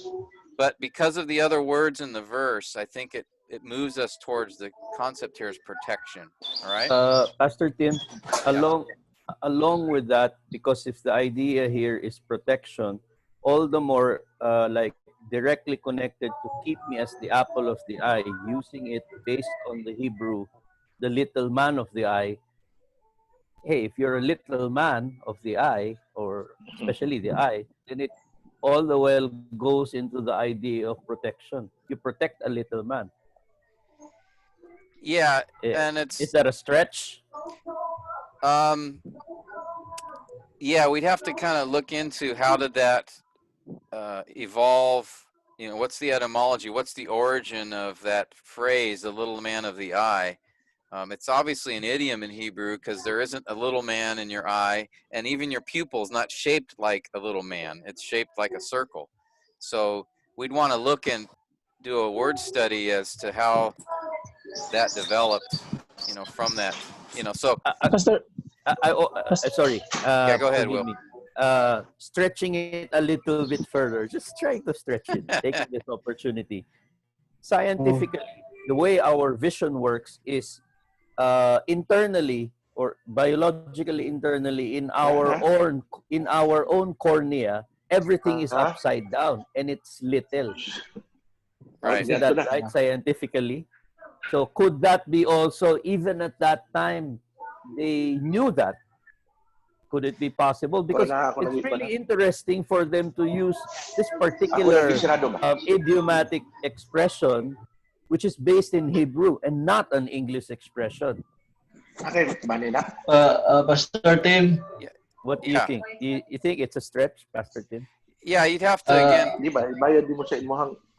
But because of the other words in the verse, I think it moves us towards the concept here is protection. All right? Pastor Tim, along with that, because if the idea here is protection, all the more like directly connected to keep me as the apple of the eye, using it based on the Hebrew, the little man of the eye. Hey, if you're a little man of the eye, or especially the eye, then it all the while goes into the idea of protection. You protect a little man. Yeah, and is that a stretch? Yeah, we'd have to kind of look into how did that evolve. What's the etymology? What's the origin of that phrase, the little man of the eye? It's obviously an idiom in Hebrew, because there isn't a little man in your eye, and even your pupil is not shaped like a little man. It's shaped like a circle. So we'd want to look and do a word study as to how that developed, from that, so. Sorry. Yeah, go ahead, forgive Will. me. Stretching it a little bit further, just trying to stretch it, taking this opportunity. Scientifically, the way our vision works is internally or biologically internally in our own cornea, everything is upside down and it's little. Right. Isn't that right, scientifically? So could that be also, even at that time, they knew that? Could it be possible? Because it's really interesting for them to use this particular idiomatic expression, which is based in Hebrew and not an English expression. Pastor Tim. What do you think? You think it's a stretch, Pastor Tim? Yeah, you'd have to again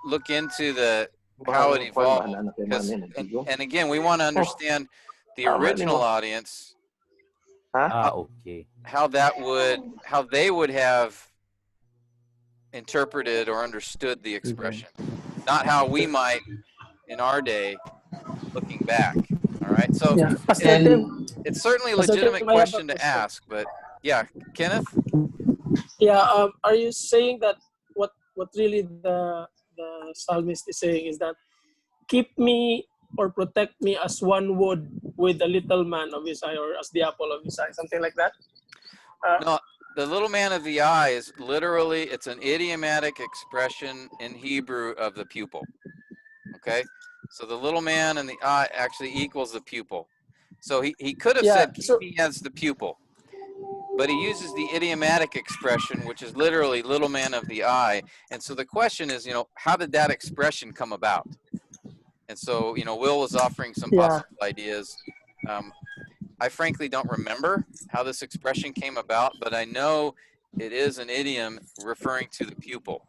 look into how it evolved. And again, we want to understand the original audience. Okay. How they would have interpreted or understood the expression, not how we might in our day looking back. All right, so it's certainly a legitimate question to ask, but yeah, Kenneth. Yeah, are you saying that what really the psalmist is saying is that keep me or protect me as one would with the little man of his eye, or as the apple of his eye, something like that? No, the little man of the eye is literally, it's an idiomatic expression in Hebrew of the pupil. Okay, so the little man and the eye actually equals the pupil. So he could have said keep me as the pupil, but he uses the idiomatic expression, which is literally little man of the eye. And so the question is, how did that expression come about? And so, Will was offering some possible ideas. I frankly don't remember how this expression came about, but I know it is an idiom referring to the pupil.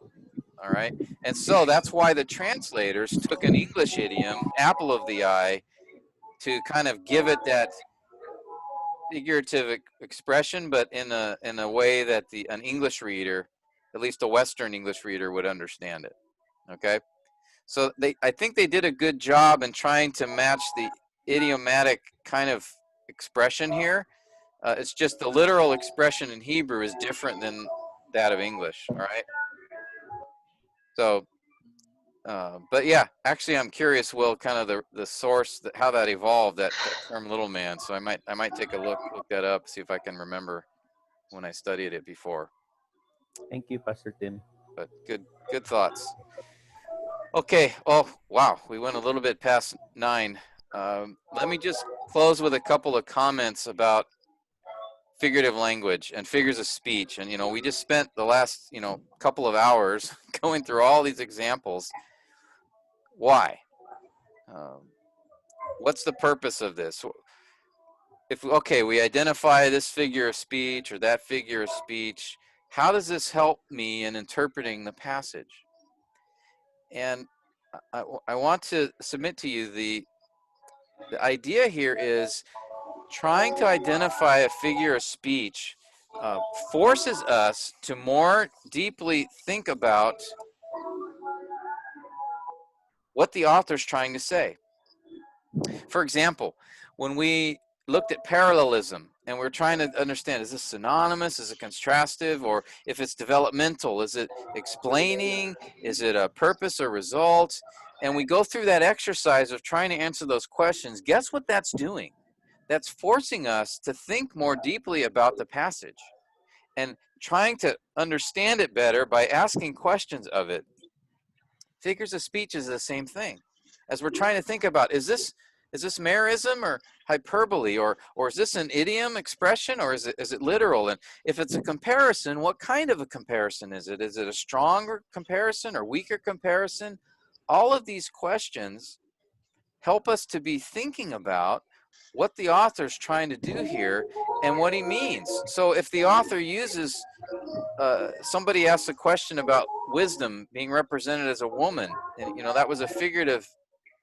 All right. And so that's why the translators took an English idiom, apple of the eye, to kind of give it that figurative expression, but in a way that an English reader, at least a Western English reader, would understand it. Okay. So I think they did a good job in trying to match the idiomatic kind of expression here. It's just the literal expression in Hebrew is different than that of English. All right. So, but yeah, actually, I'm curious, Will, kind of the source, how that evolved, that term "little man." So I might take a look that up, see if I can remember when I studied it before. Thank you, Pastor Tim. But good thoughts. Okay. Oh, wow. We went a little bit past 9. Let me just close with a couple of comments about figurative language and figures of speech. And, we just spent the last, couple of hours going through all these examples. Why? What's the purpose of this? We identify this figure of speech or that figure of speech, how does this help me in interpreting the passage? And I want to submit to you the idea here is trying to identify a figure of speech forces us to more deeply think about what the author's trying to say. For example, when we looked at parallelism and we're trying to understand, is this synonymous, is it contrastive, or if it's developmental, is it explaining, is it a purpose or result? And we go through that exercise of trying to answer those questions. Guess what that's doing? That's forcing us to think more deeply about the passage and trying to understand it better by asking questions of it. Figures of speech is the same thing. As we're trying to think about, is this Mayor Ism or hyperbole, or is this an idiom expression, or is it literal? And if it's a comparison, what kind of a comparison is it? Is it a stronger comparison or weaker comparison? All of these questions help us to be thinking about what the author's trying to do here and what he means. So if the author uses, somebody asked a question about wisdom being represented as a woman, and that was a figurative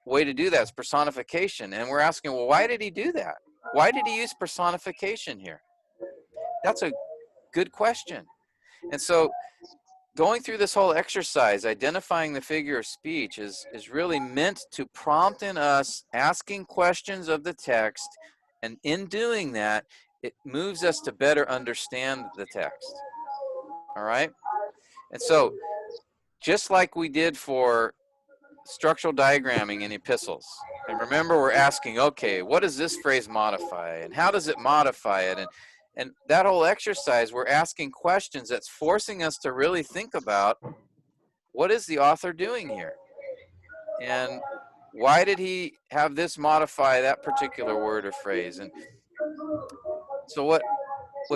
way to do that. It's personification. And we're asking, well, why did he do that? Why did he use personification here? That's a good question. And so going through this whole exercise, identifying the figure of speech is really meant to prompt in us asking questions of the text. And in doing that, it moves us to better understand the text. All right? And so just like we did for structural diagramming in epistles. And remember, we're asking, okay, what does this phrase modify? And how does it modify it? And that whole exercise, we're asking questions that's forcing us to really think about what is the author doing here? And why did he have this modify that particular word or phrase? And so what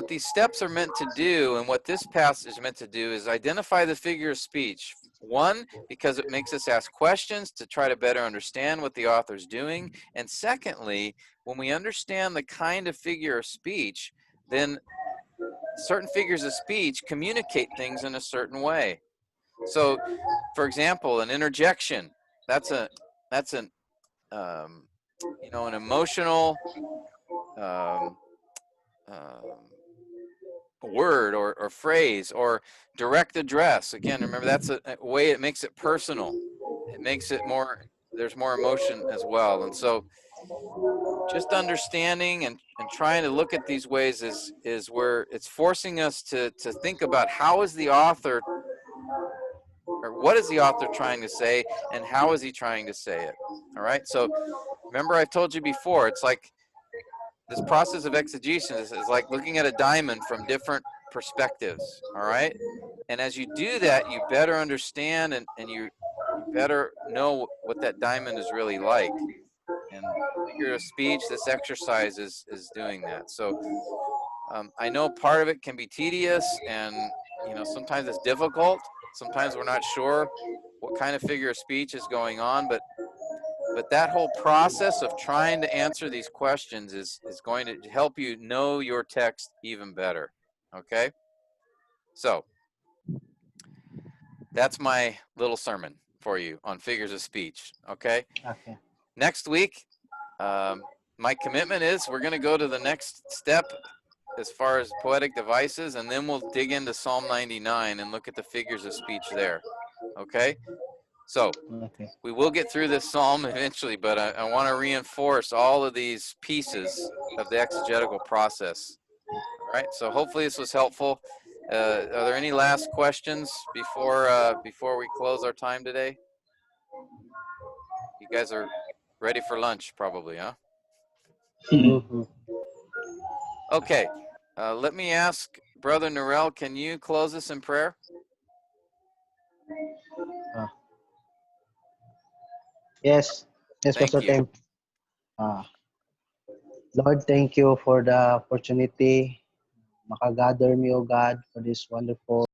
these steps are meant to do, and what this passage is meant to do, is identify the figure of speech. One, because it makes us ask questions to try to better understand what the author's doing. And secondly, when we understand the kind of figure of speech, then certain figures of speech communicate things in a certain way. So, for example, an interjection, that's an you know, an emotional word or phrase, or direct address. Again, remember, that's a way it makes it personal. It makes it more, there's more emotion as well. And so just understanding and trying to look at these ways is where it's forcing us to think about how is the author, or what is the author trying to say, and how is he trying to say it. All right, so remember, I've told you before, it's like this process of exegesis is like looking at a diamond from different perspectives. All right, and as you do that, you better understand and you better know what that diamond is really like. And figure of speech, this exercise is doing that. So I know part of it can be tedious, and you know, sometimes it's difficult. Sometimes we're not sure what kind of figure of speech is going on, but that whole process of trying to answer these questions is going to help you know your text even better. Okay, so that's my little sermon for you on figures of speech. Okay, Okay. next week, my commitment is we're going to go to the next step as far as poetic devices, and then we'll dig into Psalm 99 and look at the figures of speech there. Okay, so Okay. we will get through this psalm eventually, but I want to reinforce all of these pieces of the exegetical process. All right, so hopefully this was helpful. Are there any last questions before we close our time today? You guys are ready for lunch probably, huh? Mm-hmm. Okay, let me ask Brother Norel, can you close us in prayer? Yes, yes, Thank Pastor you. Tim. Lord, thank you for the opportunity makagather me, O God, for this wonderful